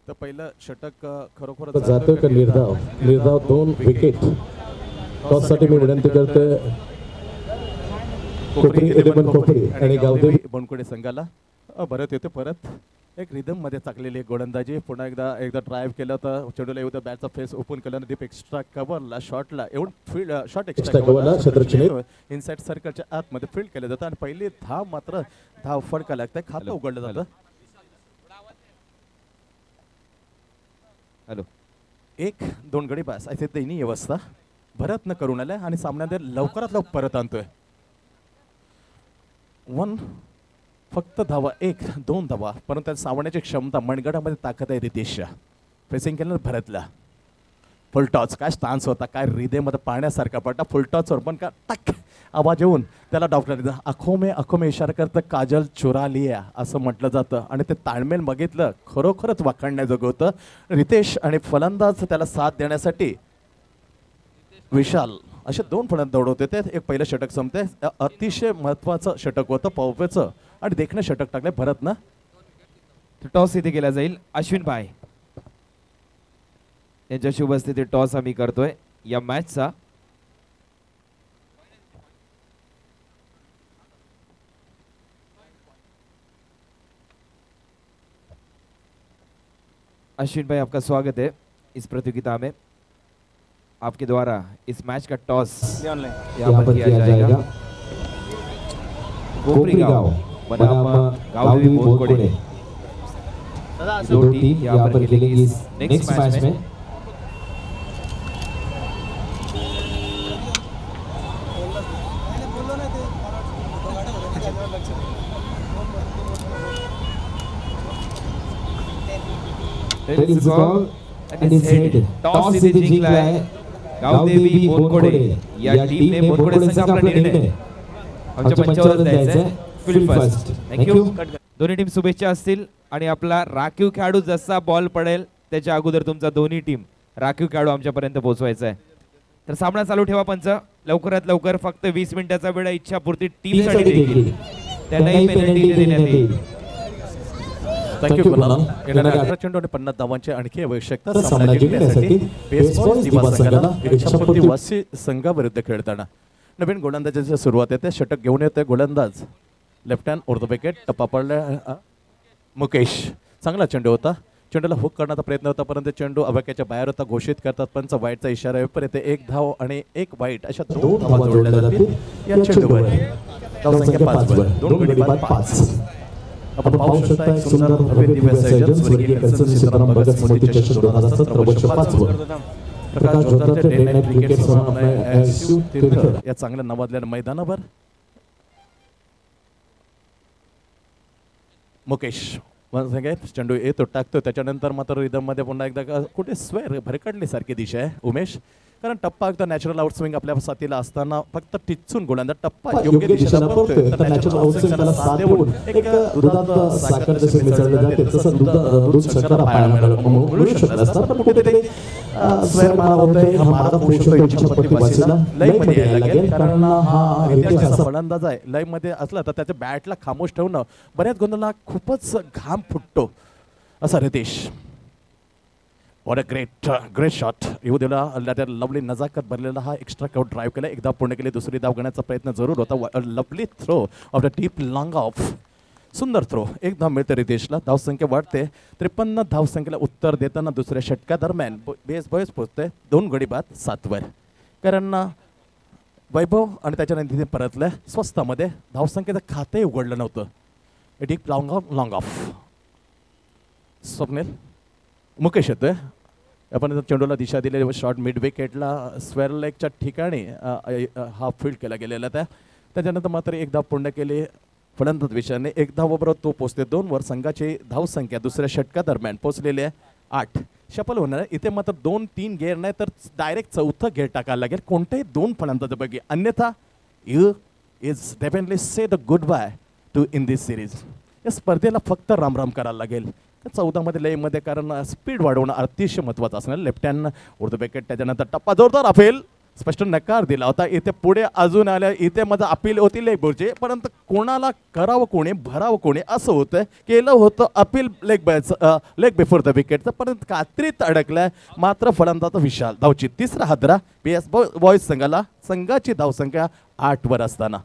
तर पहिलं षटक खरोखर जातोय का निर्धाव 2 विकेट. टॉस साठी मी विनंती करतोय कोपरी 11 कोपरी आणि गावदेवी बनकोडे संघाला. भरत येते परत. एक रिदम मध्ये चाकलेली एक गोलंदाजी पुन्हा एकदा ड्राईव्ह केलं तर चेंडूला येऊ बॅटचा फेस ओपन केलं दीप एक्स्ट्रा कव्हरला शॉटला येऊन फील्ड शॉट Extra cover ला क्षेत्ररक्षण. इनसाइड सर्कलच्या आतमध्ये फील्ड केलं जातं आणि पहिली धाव मात्र धाव फडका लागते खातं उघडलं जातं. हॅलो 1-2 गडी पास असे त्यांनी व्यवस्था भरत न करून आल्या आणि सामन्यात लवकरात लवकर परत आणतोय. 1 फक्त धावा 1-2 धावा परंतु त्या सावण्याची क्षमता मनगडामध्ये ताकद आहे रितेशच्या. फेसिंग केलं भरतला फुल टॉच काय स्टान्स होता काय हृदयमध्ये पाण्यासारखा पडला फुल टॉचवर पण का टक आवाज येऊन त्याला डॉक्टर आखो मे इशारा करतं काजल चुरा लिया असं म्हटलं जातं आणि ते ताळमेल बघितलं खरोखरच वाखाणण्याजोगं होतं. रितेश आणि फलंदाज त्याला साथ देण्यासाठी विशाल असे 2 फलंदाज दौडवते ते एक पहिलं षटक संपते अतिशय महत्त्वाचं षटक होतं पवपेचं आणि देखणं षटक टाकले भरत ना. टॉस इथे केला जाईल. अश्विन भाई यांच्या शुभ उपस्थितीत टॉस आम्ही करतोय या मॅचचा. अश्विन भाई आपका स्वागत है इस प्रतियोगिता में. आपके द्वारा इस मैच का टॉस यहाँ पर किया जाएगा. कोपरी गांव बनाम गावदेवी बोरकोडे दो टीम यहाँ पर खेलेंगी इस नेक्स्ट मैच में. It's ball and it's head. Toss इथे जिंकला आहे गावदेवी बोरकोडे या टीमने. बोरकोडे संघाचा निर्णय आमच्या मंचावर द्यायचा आहे. Field first. थँक्यू. दोन्ही टीम शुभेच्छा असतील आणि आपला राखीव खेळाडू जसा बॉल पडेल त्याच्या अगोदर तुमचा दोन्ही टीम राखीव खेळाडू आमच्यापर्यंत पोहोचवायचा आहे. तर सामना चालू ठेवा पंच. लवकरात लवकर फक्त 20 मिनिटाचा वेळ इच्छापूर्ती टीम साठी देखील त्यांनाही पेनल्टी देण्यात येईल. थँक्यू कुणाल. येणाऱ्या 18 चेंडू आणि 50 धावांची आणखी आवश्यकता सामना जिंकण्यासाठी बेसबॉल दिवा संघाला इच्छापूर्ती वासी संघाविरुद्ध खेळताना नवीन गोलंदाजीची सुरुवात येते. षटक घेऊन येते गोलंदाज लेफ्ट हँड उर्ध विकेट टप्पा पडला मुकेश. चांगला चेंडू होता. चेंडूला हुक करण्याचा प्रयत्न होता परंतु चेंडू अवकाशाच्या बाहेर होता. घोषित करतात पंच. वाईटचा इशारा येईपर्यंत 1 धाव आणि 1 वाईट अशा 2 धावा जोडल्या जातील या चेंडूवर. धावसंख्या 5 वर 2 गडी बाद 5. आपण पाहू शकता एक सुंदर भव्य दिव्य आयोजन स्वर्गीय कंचन सीताराम भगत स्मृती चषक 2017 वर्ष 5 वर प्रकाश जोताचे डे नाईट क्रिकेट SU तीर्थ या चांगल्या नावाजलेल्या मैदानावर मुकेश चेंडू येतो टाकतो त्याच्यानंतर मात्र रिदम मध्ये पुन्हा एकदा कुठे स्वेर भरकडली सारखी दिशा आहे उमेश. कारण टप्पा एकदा नॅचरल आउटस्विंग आपल्या साथीला असताना फक्त टिचून गोलंदाज टप्पा योग्य दिशेला पडतोय तर नॅचरल आउटस्विंग त्याला साथ देऊन एक दुधात साखर जसे मिसळले जाते तसं दूध शर्करा पाहायला मिळू शकत असतात पण कुठेतरी स्वेर मारा होतोय. हा मारा पोहोचू शकतो इच्छापूर्ती वासीला लय मध्ये यायला लागेल कारण हा रितेश असा फलंदाज आहे लय मध्ये असला तर त्याच्या बॅटला खामोश ठेवणं बऱ्याच गोंधळाला खूपच घाम फुटतो असा Riteish. What a great shot. येऊ दिला लवली नजाकत भरलेला हा एक्स्ट्रा कव्हर ड्राईव्ह केला. एकदा पूर्ण केली. दुसरी धाव घेण्याचा प्रयत्न जरूर होता. Lovely throw of the deep long off. सुंदर थ्रो. 1 धाव मिळते रितेशला. धावसंख्या वाढते. 53 धावसंख्येला उत्तर देताना दुसऱ्या षटकादरम्यान बेस बॉयज पोहोचते 2 गडी बाद 7 वर. कारण वैभव आणि त्याच्यानंतर तिथे परतल्या स्वस्तामध्ये धावसंख्येचं खाते उघडलं नव्हतं. Deep long of. Swapnil Mukesh येतोय. आपण चेंडूला दिशा दिलेली शॉट मिड विकेटला स्क्वेअर लेगच्या ठिकाणी हा फील्ड केला गेलेला त्या. त्याच्यानंतर मात्र 1 धाव पूर्ण केली फलंदाज विषयाने. 1 धावाबरोबर तो पोचते 2 वर. संघाची धावसंख्या दुसऱ्या षटकादरम्यान पोचलेली आहे 8. शफल होणार आहे. इथे मात्र 2-3 गेअर नाही तर डायरेक्ट 4थं गेअर टाकायला लागेल कोणत्याही 2 फलंदाजापैकी. अन्यथा you is definitely say the good by two in this series. या स्पर्धेला फक्त रामराम करायला लागेल. 14 मध्ये लयमध्ये कारण स्पीड वाढवणं अतिशय महत्त्वाचं असणार. लेफ्ट हँड उर्ध विकेट त्याच्यानंतर टप्पा जोरदार अपील स्पष्ट नकार दिला होता. इथे पुढे अजून आल्या इथे माझं अपील होती लेग बोर्डचे परंतु कोणाला करावं कोणी भरावं कोणी असं होतं. केलं होतं अपील लेग बिफोर द विकेटचं परंतु कात्रीत अडकलाय. मात्र फलंदाज विशाल धावची 3रा हादरा PS बॉयज संघाला. संघाची धावसंख्या 8 वर असताना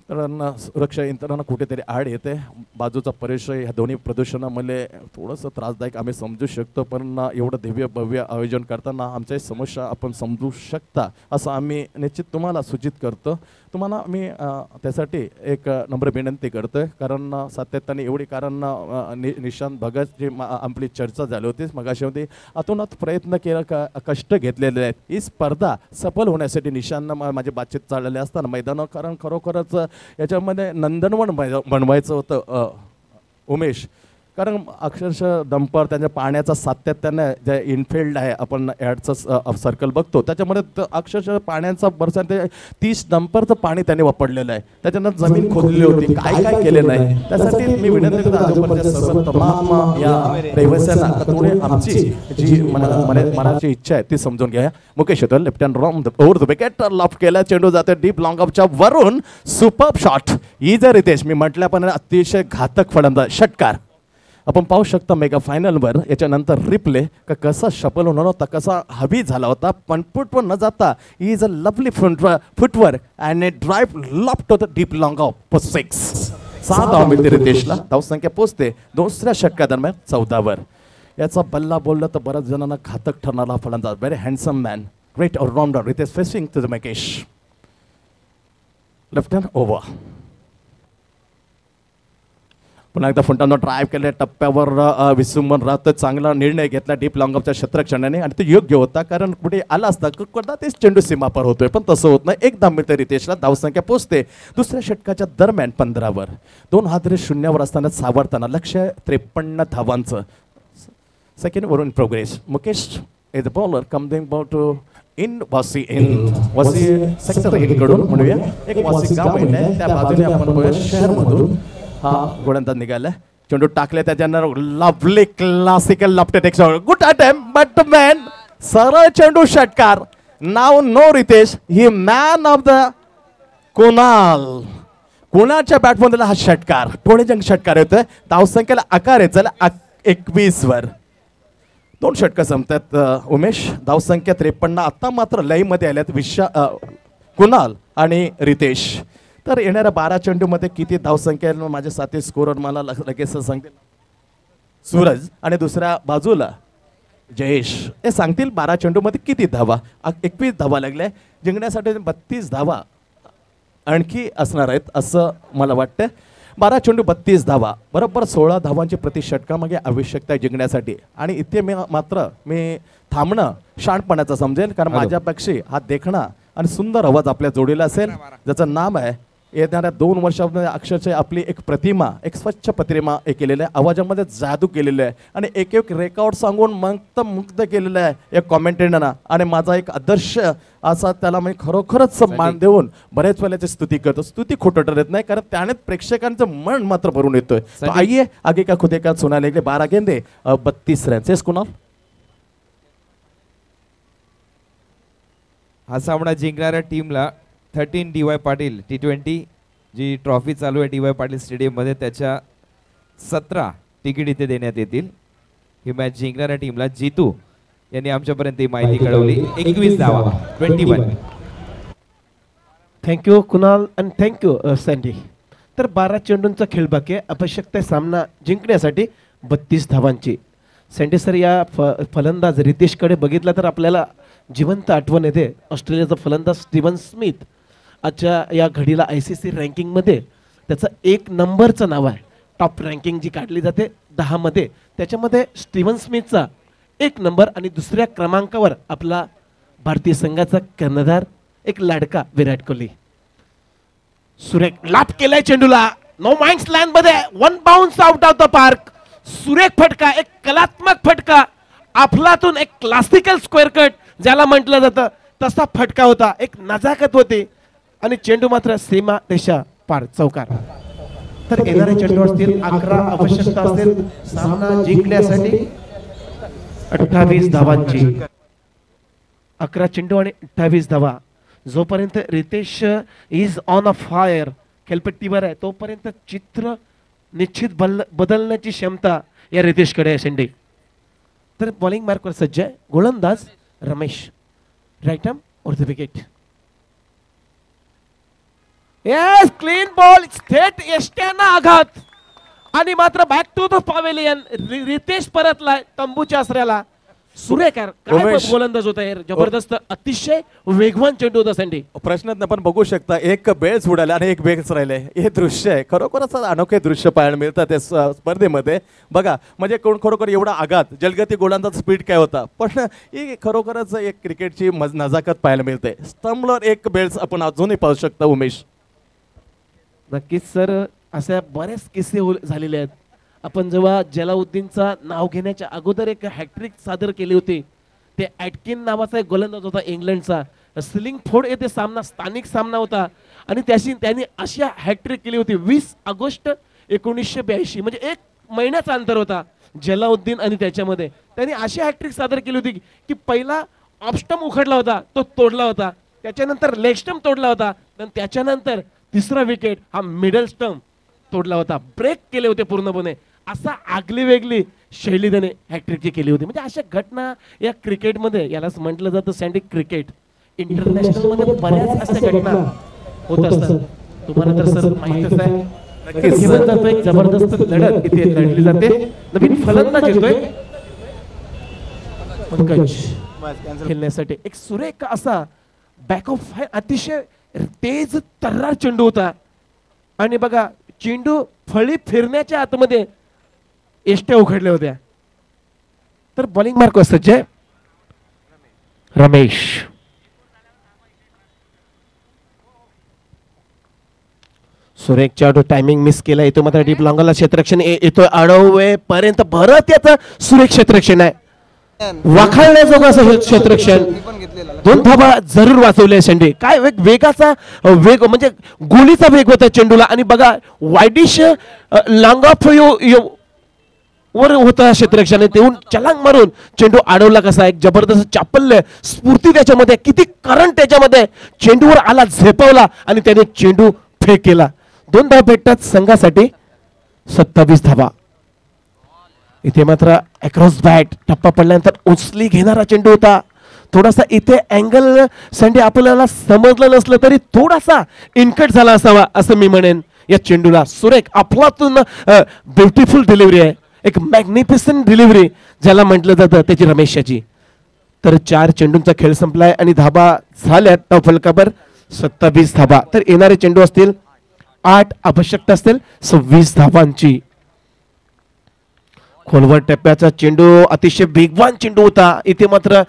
कारण सुरक्षा यंत्रणा कुठेतरी आड येते. बाजूचा परिसर ह्या दोन्ही प्रदूषणामुळे थोडंसं त्रासदायक आम्ही समजू शकतो, पण एवढं दिव्य भव्य आयोजन करताना आमच्या समस्या आपण समजू शकता असं आम्ही निश्चित तुम्हाला सूचित करतो. तुम्हाला मी त्यासाठी एक नम्र विनंती करतो आहे, कारण सातत्याने एवढी कारण निशांत भगत जी आपली चर्चा झाली होती मगाशी होती, आतूनात प्रयत्न केला, कष्ट घेतलेले आहेत. ही स्पर्धा सफल होण्यासाठी निशांतनं माझी बातचीत चाललेली असताना मैदानं कारण खरोखरच याच्यामध्ये नंदनवन बनवायचं होतं उमेश. कारण अक्षरशः डंपर त्यांच्या पाण्याचा सातत्याने जे इनफिल्ड आहे आपण ॲडचं सर्कल बघतो त्याच्यामध्ये अक्षरशः पाण्याचा पर्सेंटेज 30 डंपरचं पाणी त्यांनी वापरलेलं आहे. त्याच्यानंतर जमीन खोदली होती, काय काय केलेलं आहे. त्यासाठी मी विनंती करतो आजोबाच्या सर्व तमाम या रहिवाशांना थोडी आमची जी मनाची इच्छा आहे ती समजून घ्या. मुकेश होतं left hand ROM over the wicket loft केला, चेंडू जाते डीप लॉंग ऑफच्या वरून सुपर्ब शॉट. ही जर रितेश मी म्हटल्याप्रमाणे अतिशय घातक फलंदाज षटकार आपण पाहू शकता मेगा फायनलवर. याच्यानंतर रिप्ले का कसा सफल होणार होता, कसा हवी झाला होता, पण फुटवर न जाता he is a lovely footwork and A drive loft होतं डीप लॉंग ऑफ फॉर 6. 6 धाव मिळते रितेशला. धावसंख्या पोचते दुसऱ्या षटकादरम्यान 14वर. याचा बल्ला बोललं तर बऱ्याच जणांना घातक ठरणारा फलंदाज, very handsome man, great allrounder Ritesh facing to the Mukesh. Left hand over. पुन्हा एकदा फुंटानं ड्राईव्ह केल्या टप्प्यावर विसुंबन राहतं. चांगला निर्णय घेतला डीप लॉंग ऑफच्या क्षेत्रक्षणाने आणि तो योग्य होता, कारण कुठे आला असता करता तेच चेंडू सीमापार होतोय, पण तसं होत नाही. एक धाव मिळते रितेशला. धावसंख्या पोचते दुसऱ्या षटकाच्या दरम्यान 15वर. 2 हादरे शून्यावर असताना सावरताना लक्ष्य 53 धावांचं. Second over in progress. Mukesh is the bowler coming ball to in Vashi sector कडून म्हणूया. एक वासी गाव आहे त्या बाजूने आपण बघूया शहरमधून हा गोलंदाज निघाला. चेंडू टाकले त्याच्यानंतर लवली क्लासिकल लॉफ्टेड एक shot. Good attempt but man सरळ चेंडू षटकार. नाव नो रितेश, ही मॅन ऑफ द कुणाच्या बॅटमधला हा षटकार टोळेजंग षटकार येतोय. धावसंख्येला आकार आहे चला 21वर. 2 षटकं संपतात उमेश. धावसंख्या 53. आता मात्र लईमध्ये आल्यात कुणाल आणि रितेश. तर येणाऱ्या 12 चेंडूमध्ये किती धावसंख्या आहे माझे साथी स्कोरर मला लगेच सांगतील. सूरज आणि दुसऱ्या बाजूला जयेश हे सांगतील 12 चेंडूमध्ये किती धावा. 21 धावा लागल्या. जिंकण्यासाठी 32 धावा आणखी असणार आहेत असं मला वाटतं. 12 चेंडू 32 धावा, बरोबर 16 धावांची प्रति षटकामागे आवश्यकता आहे जिंकण्यासाठी. आणि इथे मी थांबणं शहाणपणाचं समजेल, कारण माझ्यापेक्षा हा देखणा आणि सुंदर आवाज आपल्या जोडीला असेल, ज्याचं नाव आहे येणाऱ्या 2 वर्षामध्ये अक्षरशः आपली एक प्रतिमा, एक स्वच्छ प्रतिमा केलेलं आहे. आवाजामध्ये जादू केलेलं आहे आणि एक रेकॉर्ड सांगून मुग्ध केलेलं आहे एक कॉमेंटेटरना. आणि माझा एक आदर्श असा त्याला मी खरोखरच मान देऊन बऱ्याच वेळेची स्तुती करतो. स्तुती खोटं ठरत नाही, कारण त्याने प्रेक्षकांचं मन मात्र भरून येतोय. आइए आगे का खुदे का सुनाने के 12 गेंदे 32 रन. शेष कुणाल हा सामना जिंकणाऱ्या टीमला 13 DY पाटील T20 जी ट्रॉफी चालू आहे DY पाटील स्टेडियममध्ये त्याच्या 17 तिकीट इथे देण्यात येतील. ही मॅच जिंकणाऱ्या टीमला जीतू यांनी आमच्यापर्यंत ही माहिती कळवली. 21 धावा 21. थँक्यू कुणाल आणि थँक्यू सँडी. तर 12 चेंडूंचा खेळ बाकी आहे. आवश्यकता सामना जिंकण्यासाठी 32 धावांची. सँडी सर या फलंदाज रितेशकडे बघितला तर आपल्याला जिवंत आठवण येते. ऑस्ट्रेलियाचा फलंदाज स्टीव्हन स्मिथ आजच्या या घडीला ICC रँकिंगमध्ये त्याचं 1 नंबरचं नाव आहे. टॉप रँकिंग जी काढली जाते 10 मध्ये त्याच्यामध्ये स्टीव्हन स्मिथचा 1 नंबर आणि दुसऱ्या क्रमांकावर आपला भारतीय संघाचा कर्णधार एक लाडका विराट कोहली. सुरेख लाभ केलाय चेंडूला नो माइंड्स लँड मध्ये 1 bounce out of the park. सुरेख फटका, एक कलात्मक फटका, अफलातून एक क्लासिकल स्क्वेअर कट ज्याला म्हटलं जातं तसा फटका होता. एक नजाकत होती आणि चेंडू मात्र सीमा रेषा पार चौकार. तर येणारे चेंडू असतील 11 आवश्यकता असतील सामना जिंकण्यासाठी 28 धावांची. 11 चेंडू आणि 28 धावा. जोपर्यंत Ritesh is on a fire खेळपट्टीवर आहे तोपर्यंत चित्र निश्चित बदलण्याची क्षमता या रितेशकडे आहे. शेंडे तर बॉलिंग मार्कवर सज्ज आहे गोलंदाज Ramesh. Right arm over the wicket. Yes clean ball थेट यष्ट्यांना आघात आणि मात्र back to the pavilion. Ritesh परतलाय तंबूच्या आसऱ्याला. सुरेख यार, काय उमेश. गोलंदाज होता यार, जबरदस्त अतिशय वेगवान चेंडू होता सँडी. प्रश्नात आपण बघू शकता एक बेल्स उडाले आणि एक बेल्स राहिले. हे दृश्य आहे खरोखरच अनोखे दृश्य पाहायला मिळतात त्या स्पर्धेमध्ये. बघा म्हणजे खरोखर एवढा आघात जलगती गोलंदाज स्पीड काय होता, पण ही खरोखरच एक क्रिकेटची नजाकत पाहायला मिळते. स्टंबलर एक बेल्स आपण अजूनही पाहू शकता उमेश. नक्कीच सर, अशा बरेच किस्से झालेले आहेत. आपण जेव्हा जलाउद्दीनचा नाव घेण्याच्या अगोदर एक हॅट्रिक सादर केली होती. ते ॲटकिन नावाचा एक गोलंदाज होता इंग्लंडचा. स्लिंगफोर्ड येथे सामना स्थानिक सामना होता आणि त्यांनी अशी हॅट्रिक केली होती 20 ऑगस्ट 1982. म्हणजे 1 महिन्याचा अंतर होता जलाउद्दीन आणि त्याच्यामध्ये. त्यांनी अशी हॅट्रिक सादर केली होती की पहिला ऑफस्टम उखडला होता तो तोडला होता, त्याच्यानंतर लेग स्टंप तोडला होता, त्याच्यानंतर तिसरा विकेट हा मिडल स्टंप तोडला होता. ब्रेक केले होते पूर्णपणे. असा आगली वेगळी शैली त्याने हॅट्रिकची केली होती. म्हणजे अशा घटना या क्रिकेटमध्ये, यालाच म्हटलं जातं सँडी क्रिकेट, इंटरनॅशनल मध्ये बऱ्याच अशा घटना होत असतात. तुम्हाला तर सर माहितच आहे. एक जबरदस्त लढत इथे लढली जाते. नवीन फलंदाज येतोय पंकज खेळण्यासाठी. एक सुरेख असा बॅक ऑफ अतिशय तेज तर्रार चेंडू होता आणि बघा चेंडू फळी फिरण्याच्या आतमध्ये एष्ट्या उखडल्या होत्या. तर बॉलिंग मार्क सज्ज रमेश. सुरेख चेंडू टायमिंग मिस केला. येतो मात्र डीप लॉंगला क्षेत्ररक्षण येतोय अडववे पर्यंत भरत याचं सुरेख क्षेत्ररक्षण आहे. वाखाळण्याजोगं असं क्षेत्ररक्षण. 2 धाबा जरूर वाचवले सँडी. काय वेगाचा वेग म्हणजे गोलीचा वेग होता चेंडूला. आणि बघा वायडिश लॉंग ऑफ वर होता क्षेत्ररक्षण. तेवून चलांग मारून चेंडू अडवला कसा. एक जबरदस्त चापल्य स्फूर्ती त्याच्यामध्ये, किती करंट त्याच्यामध्ये. चेंडूवर आला, झेपवला आणि त्याने चेंडू फेक केला. 2 धावा भेटतात संघासाठी. 27 धावा. इथे मात्र अक्रॉस बॅट टप्पा पडल्यानंतर उचली घेणारा चेंडू होता. थोडासा इथे अँगल सँडी आपल्याला समजलं नसलं तरी थोडासा इनकट झाला असावा असं मी म्हणेन या चेंडूला. सुरेख अफलातून ब्युटिफुल डिलिव्हरी आहे. एक मॅग्निफिसंट डिलिव्हरी ज्याला म्हटलं जातं त्याची रमेशची. तर 4 चेंडूंचा खेळ संपलाय आणि धाबा झाल्यात धाव फलकावर 27 धाबा. तर येणारे चेंडू असतील 8, आवश्यकता असतील 26 धावांची. खोलवर टप्प्याचा चेंडू अतिशय वेगवान चेंडू होता. इथे मात्र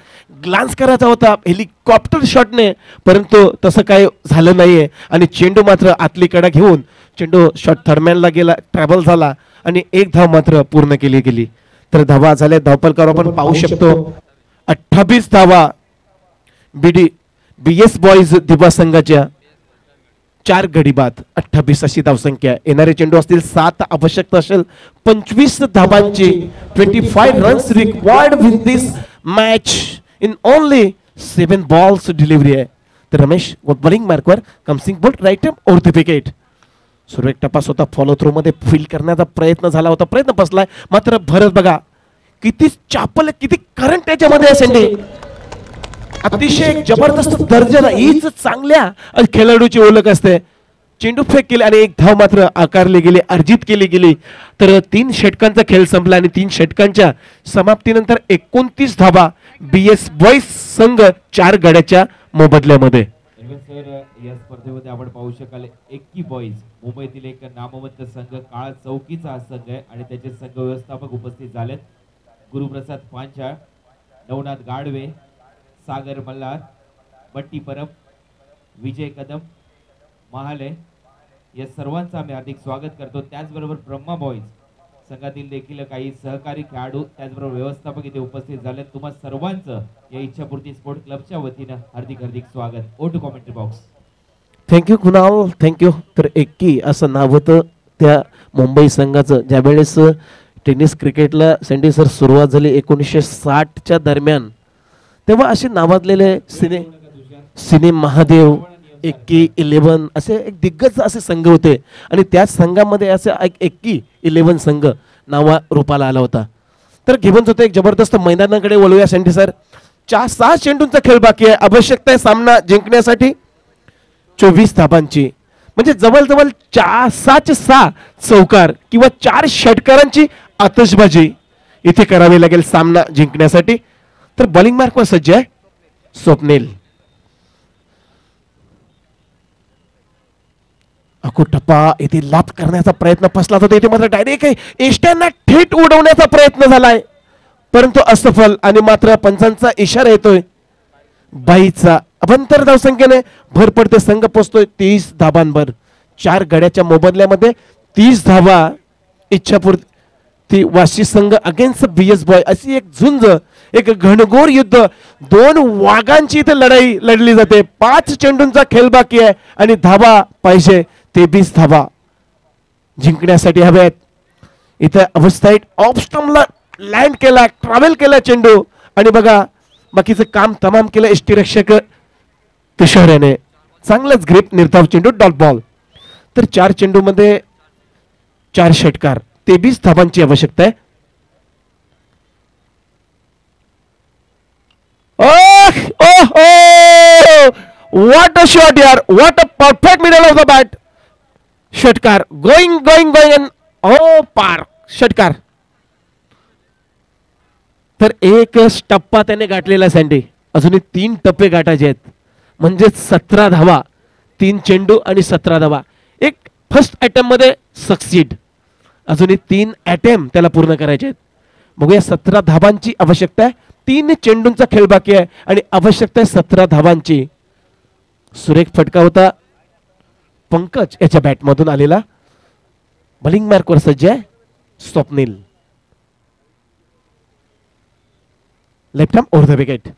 ग्लान्स करायचा होता हेलिकॉप्टर शॉटने, परंतु तसं काय झालं नाहीये आणि चेंडू मात्र आतली कडा घेऊन चेंडू शॉट थर्डमॅनला गेला, ट्रॅव्हल झाला आणि 1 धाव मात्र पूर्ण केली गेली. तर धावा झाल्या धावपलकार आपण पाहू शकतो 28 धावा BS बॉईज दिवा संघाच्या. 4 गडी बाद 28 अशी धावसंख्या. येणारे चेंडू असतील 7, आवश्यकता असेल 25 धावांची. 25 runs required with this match in only 7 balls delivery आहे. तर रमेश बॉलिंग मार्कवर कमसिंग bowled right over the wicket. सुरेख टपास होता. फॉलो थ्रो मध्ये फील्ड करण्याचा प्रयत्न झाला होता, प्रयत्न बसलाय मात्र भरत बघा किती चापल, किती करंट त्याच्यामध्ये सँडी. अतिशय जबरदस्त दर्जाला हीच चांगल्या खेळाडूची ओळख असते. चेंडू फेक केले आणि 1 धाव मात्र आकारली गेली, अर्जित केली गेली. तर 3 षटकांचा खेळ संपला आणि 3 षटकांच्या समाप्तीनंतर 29 धावा BS बॉईज संघ 4 गड्याच्या मोबदल्यामध्ये. या स्पर्धेमध्ये आपण पाहू शकाल एक्की बॉईज मुंबईतील एक नामवंत संघ, काळा चौकीचा हा संघ आहे आणि त्याचे संघ व्यवस्थापक उपस्थित झालेत. गुरुप्रसाद पांचाळ, नवनाथ गाडवे, सागर मल्हार, बट्टी परब, विजय कदम, महाले या सर्वांचं आम्ही हार्दिक स्वागत करतो. त्याचबरोबर ब्रह्मा बॉईज संघातील देखील काही सहकारी खेळाडू त्याचबरोबर व्यवस्थापक इथे उपस्थित झाले. तुम्हा सर्वांचं या इच्छापूर्ती स्पोर्ट क्लबच्या वतीनं हार्दिक हार्दिक स्वागत. Oh to commentary box. Thank you Kunal, thank you. तर एक्की असं नाव होतं त्या मुंबई संघाचं. ज्यावेळेस टेनिस क्रिकेटला सँडी सर सुरुवात झाली 1960च्या दरम्यान, तेव्हा असे नावाजलेले सिने महादेव, एक्की 11 असे एक दिग्गज असे संघ होते आणि त्याच संघामध्ये असे एक्की 11 संघ नावा रूपाला आला होता. तर घेऊन होते एक जबरदस्त मैदानाकडे वळूया सँडी सर. 6 चेंडूंचा खेळ बाकी आहे. आवश्यकता आहे सामना जिंकण्यासाठी 24 धाबांची. म्हणजे जवळजवळ 6 चौकार किंवा 4 षटकारांची आतषबाजी इथे करावी लागेल सामना जिंकण्यासाठी. तर बॉलिंग मार्कवर सज्ज आहे स्वप्नील. टप्पा इथे लाथ करण्याचा प्रयत्न फसला होता. इथे मात्र डायरेक्ट एष्ट्यांना थेट उडवण्याचा प्रयत्न झालाय परंतु असफल. आणि मात्र पंचांचा इशारा येतोय बाईचा. अभंतर धावसंख्येने भर पडते. संघ पोचतोय 30 धाबांवर. 4 गड्याच्या मोबदल्यामध्ये 30 धावा. इच्छापूर्ती वाशी संघ अगेन्स्ट BS बॉय अशी एक झुंज, एक घनघोर युद्ध. 2 वाघांची इथे लढाई लढली जाते. 5 चेंडूंचा खेळ बाकी आहे आणि धावा पाहिजे 23 धावा जिंकण्यासाठी हव्यात. इथे अवस्थाईट ऑफ स्टंपला लँड केला, ट्रॅव्हल केला चेंडू आणि बघा बाकीचं काम तमाम केलं यष्टीरक्षक तुषार याने. चांगलाच ग्रिप, निर्धाव चेंडू, डॉट बॉल. तर 4 चेंडू मध्ये 4 षटकार, 23 धाबांची आवश्यकता आहे. व्हॉट अ शॉट यार, what a perfect middle of the bat. षटकार गोइंग गोइंग गोइंग ओ पार षटकार. तर एक टप्पा त्याने गाठलेला सँडी. अजूनही 3 टप्पे गाठायचे आहेत म्हणजे 17 धावा. 3 चेंडू आणि 17 धावा. एक फर्स्ट अटेम्प्ट मध्ये सक्सीड. अजूनही 3 अटेम्प्ट त्याला पूर्ण करायचे आहेत. बघूया 17 धावांची आवश्यकता आहे. 3 चेंडूंचा खेळ बाकी आहे आणि आवश्यकता आहे 17 धावांची. सुरेख फटका होता पंकज याच्या बॅटमधून आलेला. बॉलिंग मार्कवर सज्ज आहे Swapnil. Left ham over the wicket.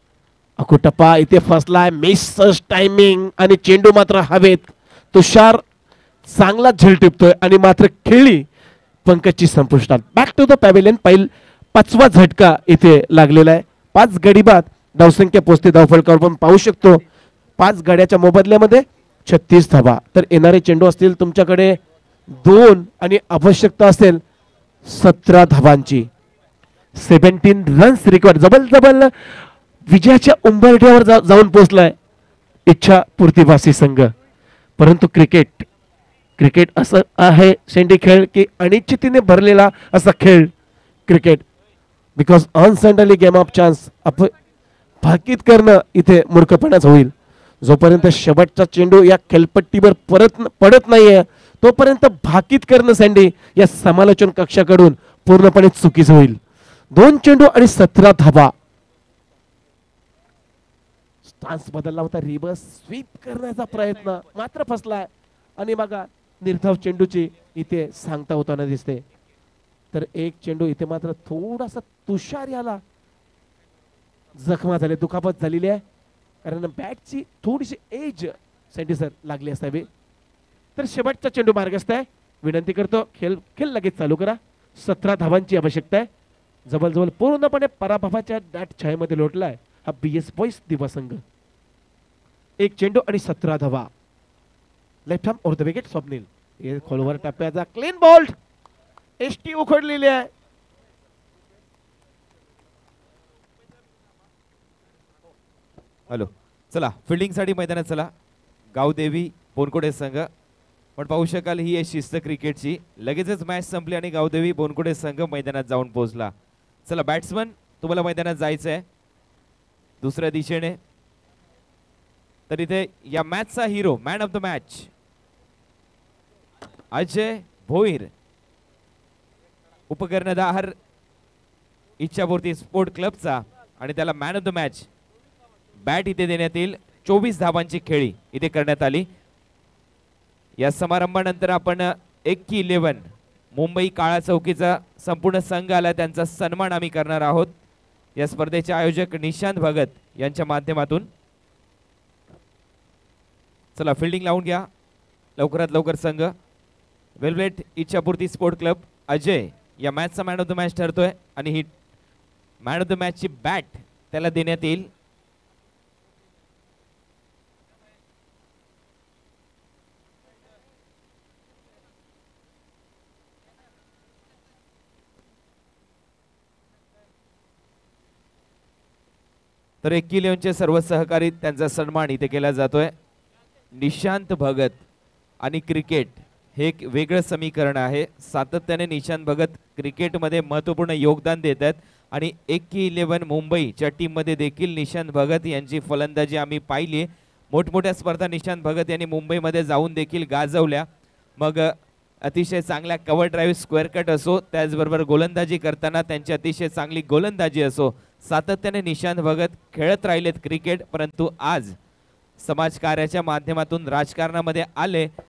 टप्पा इथे फसलाय. मिस टायमिंग आणि चेंडू मात्र हवेत. तुषार चांगला झेल टिपतोय आणि मात्र खेळी पंकजची संपुष्टात. Back to the pavilion. 5वा झटका इथे लागलेला आहे. 5 गडी बाद. धावसंख्या पोचते धावफलकावर पण पाहू शकतो. 5 गड्याच्या मोबदल्यामध्ये 36 धावा. तर येणारे चेंडू असतील तुमच्याकडे 2 आणि आवश्यकता असेल 17 धावांची. 17 रन्स रिकॉर्ड. जबल विजयाच्या उंबरठ्यावर जाऊन पोहोचलाय इच्छा पूर्तीवासी संघ. परंतु क्रिकेट असं आहे शेंडी खेळ की अनिश्चितीने भरलेला असा खेळ cricket. Because uncertainly game of chance. भाकीत करणं इथे मूर्खपणाच होईल. जोपर्यंत शेवटचा चेंडू या खेळपट्टीवर पडत नाहीये तोपर्यंत भाकीत करणं सँडी या समालोचन कक्षाकडून पूर्णपणे चुकीचं होईल. 2 चेंडू आणि 17 धावा. स्टान्स बदलला होता. रिव्हर्स स्वीप करण्याचा प्रयत्न मात्र फसलाय आणि बघा निर्धाव चेंडूची इथे सांगता होताना दिसते. तर एक चेंडू इथे मात्र थोडासा तुषार याला जखमा झाले, दुखापत झालेली आहे कारण बॅटची थोडीशी एज सँडी सर लागली असावी. तर शेवटचा चेंडू मार्गस्थ आहे. विनंती करतो खेळ लगेच चालू करा. 17 धावांची आवश्यकता आहे. जवळजवळ पूर्णपणे पराभवाच्या दाट छायेमध्ये लोटलाय हा BS बॉईज दिवा संघ. 1 चेंडू आणि 17 धावा. Left ham over the wicket Swapnil. हे खोलवर टप्प्याचा क्लीन बॉल. एसटी उखडलेली आहे. हॅलो चला फिल्डिंगसाठी मैदानात चला. गावदेवी बोनकोडे संघ. पण पाहू शकाल ही आहे शिस्त क्रिकेटची. लगेचच मॅच संपली आणि गावदेवी बोनकोडे संघ मैदानात जाऊन पोहोचला. चला बॅट्समन तुम्हाला मैदानात जायचं आहे दुसऱ्या दिशेने. तर इथे या मॅचचा hero man of the match Ajay Bhoir. उपकर्णधार इच्छापूर्ती स्पोर्ट क्लबचा आणि त्याला man of the match bat इथे देण्यात येईल. 24 धावांची खेळी इथे करण्यात आली. या समारंभानंतर आपण 11 मुंबई काळा चौकीचा संपूर्ण संघ आला त्यांचा सन्मान आम्ही करणार आहोत या स्पर्धेचे आयोजक निशांत भगत यांच्या माध्यमातून. चला फिल्डिंग लावून घ्या लवकरात लवकर संघ. वेलवेट इच्छापूर्ती स्पोर्ट क्लब अजय या मॅचचा मॅन ऑफ द मॅच ठरतोय आणि ही मॅन ऑफ द मॅचची बॅट त्याला देण्यात येईल. तर 11चे सर्व सहकारी त्यांचा सन्मान इथे केला जातोय. निशांत भगत आणि क्रिकेट हे एक वेगळं समीकरण आहे. सातत्याने निशांत भगत क्रिकेटमध्ये महत्त्वपूर्ण योगदान देत आहेत आणि 11 मुंबईच्या टीममध्ये देखील निशांत भगत यांची फलंदाजी आम्ही पाहिली. मोठमोठ्या स्पर्धा निशांत भगत यांनी मुंबईमध्ये जाऊन देखील गाजवल्या. मग अतिशय चांगल्या कव्हर ड्राईव्ह, स्क्वेअर कट असो, त्याचबरोबर गोलंदाजी करताना त्यांची अतिशय चांगली गोलंदाजी असो, सातत्याने निशांत भगत खेळत राहिलेत क्रिकेट. परंतु आज समाजकार्याच्या माध्यमातून राजकारणामध्ये आले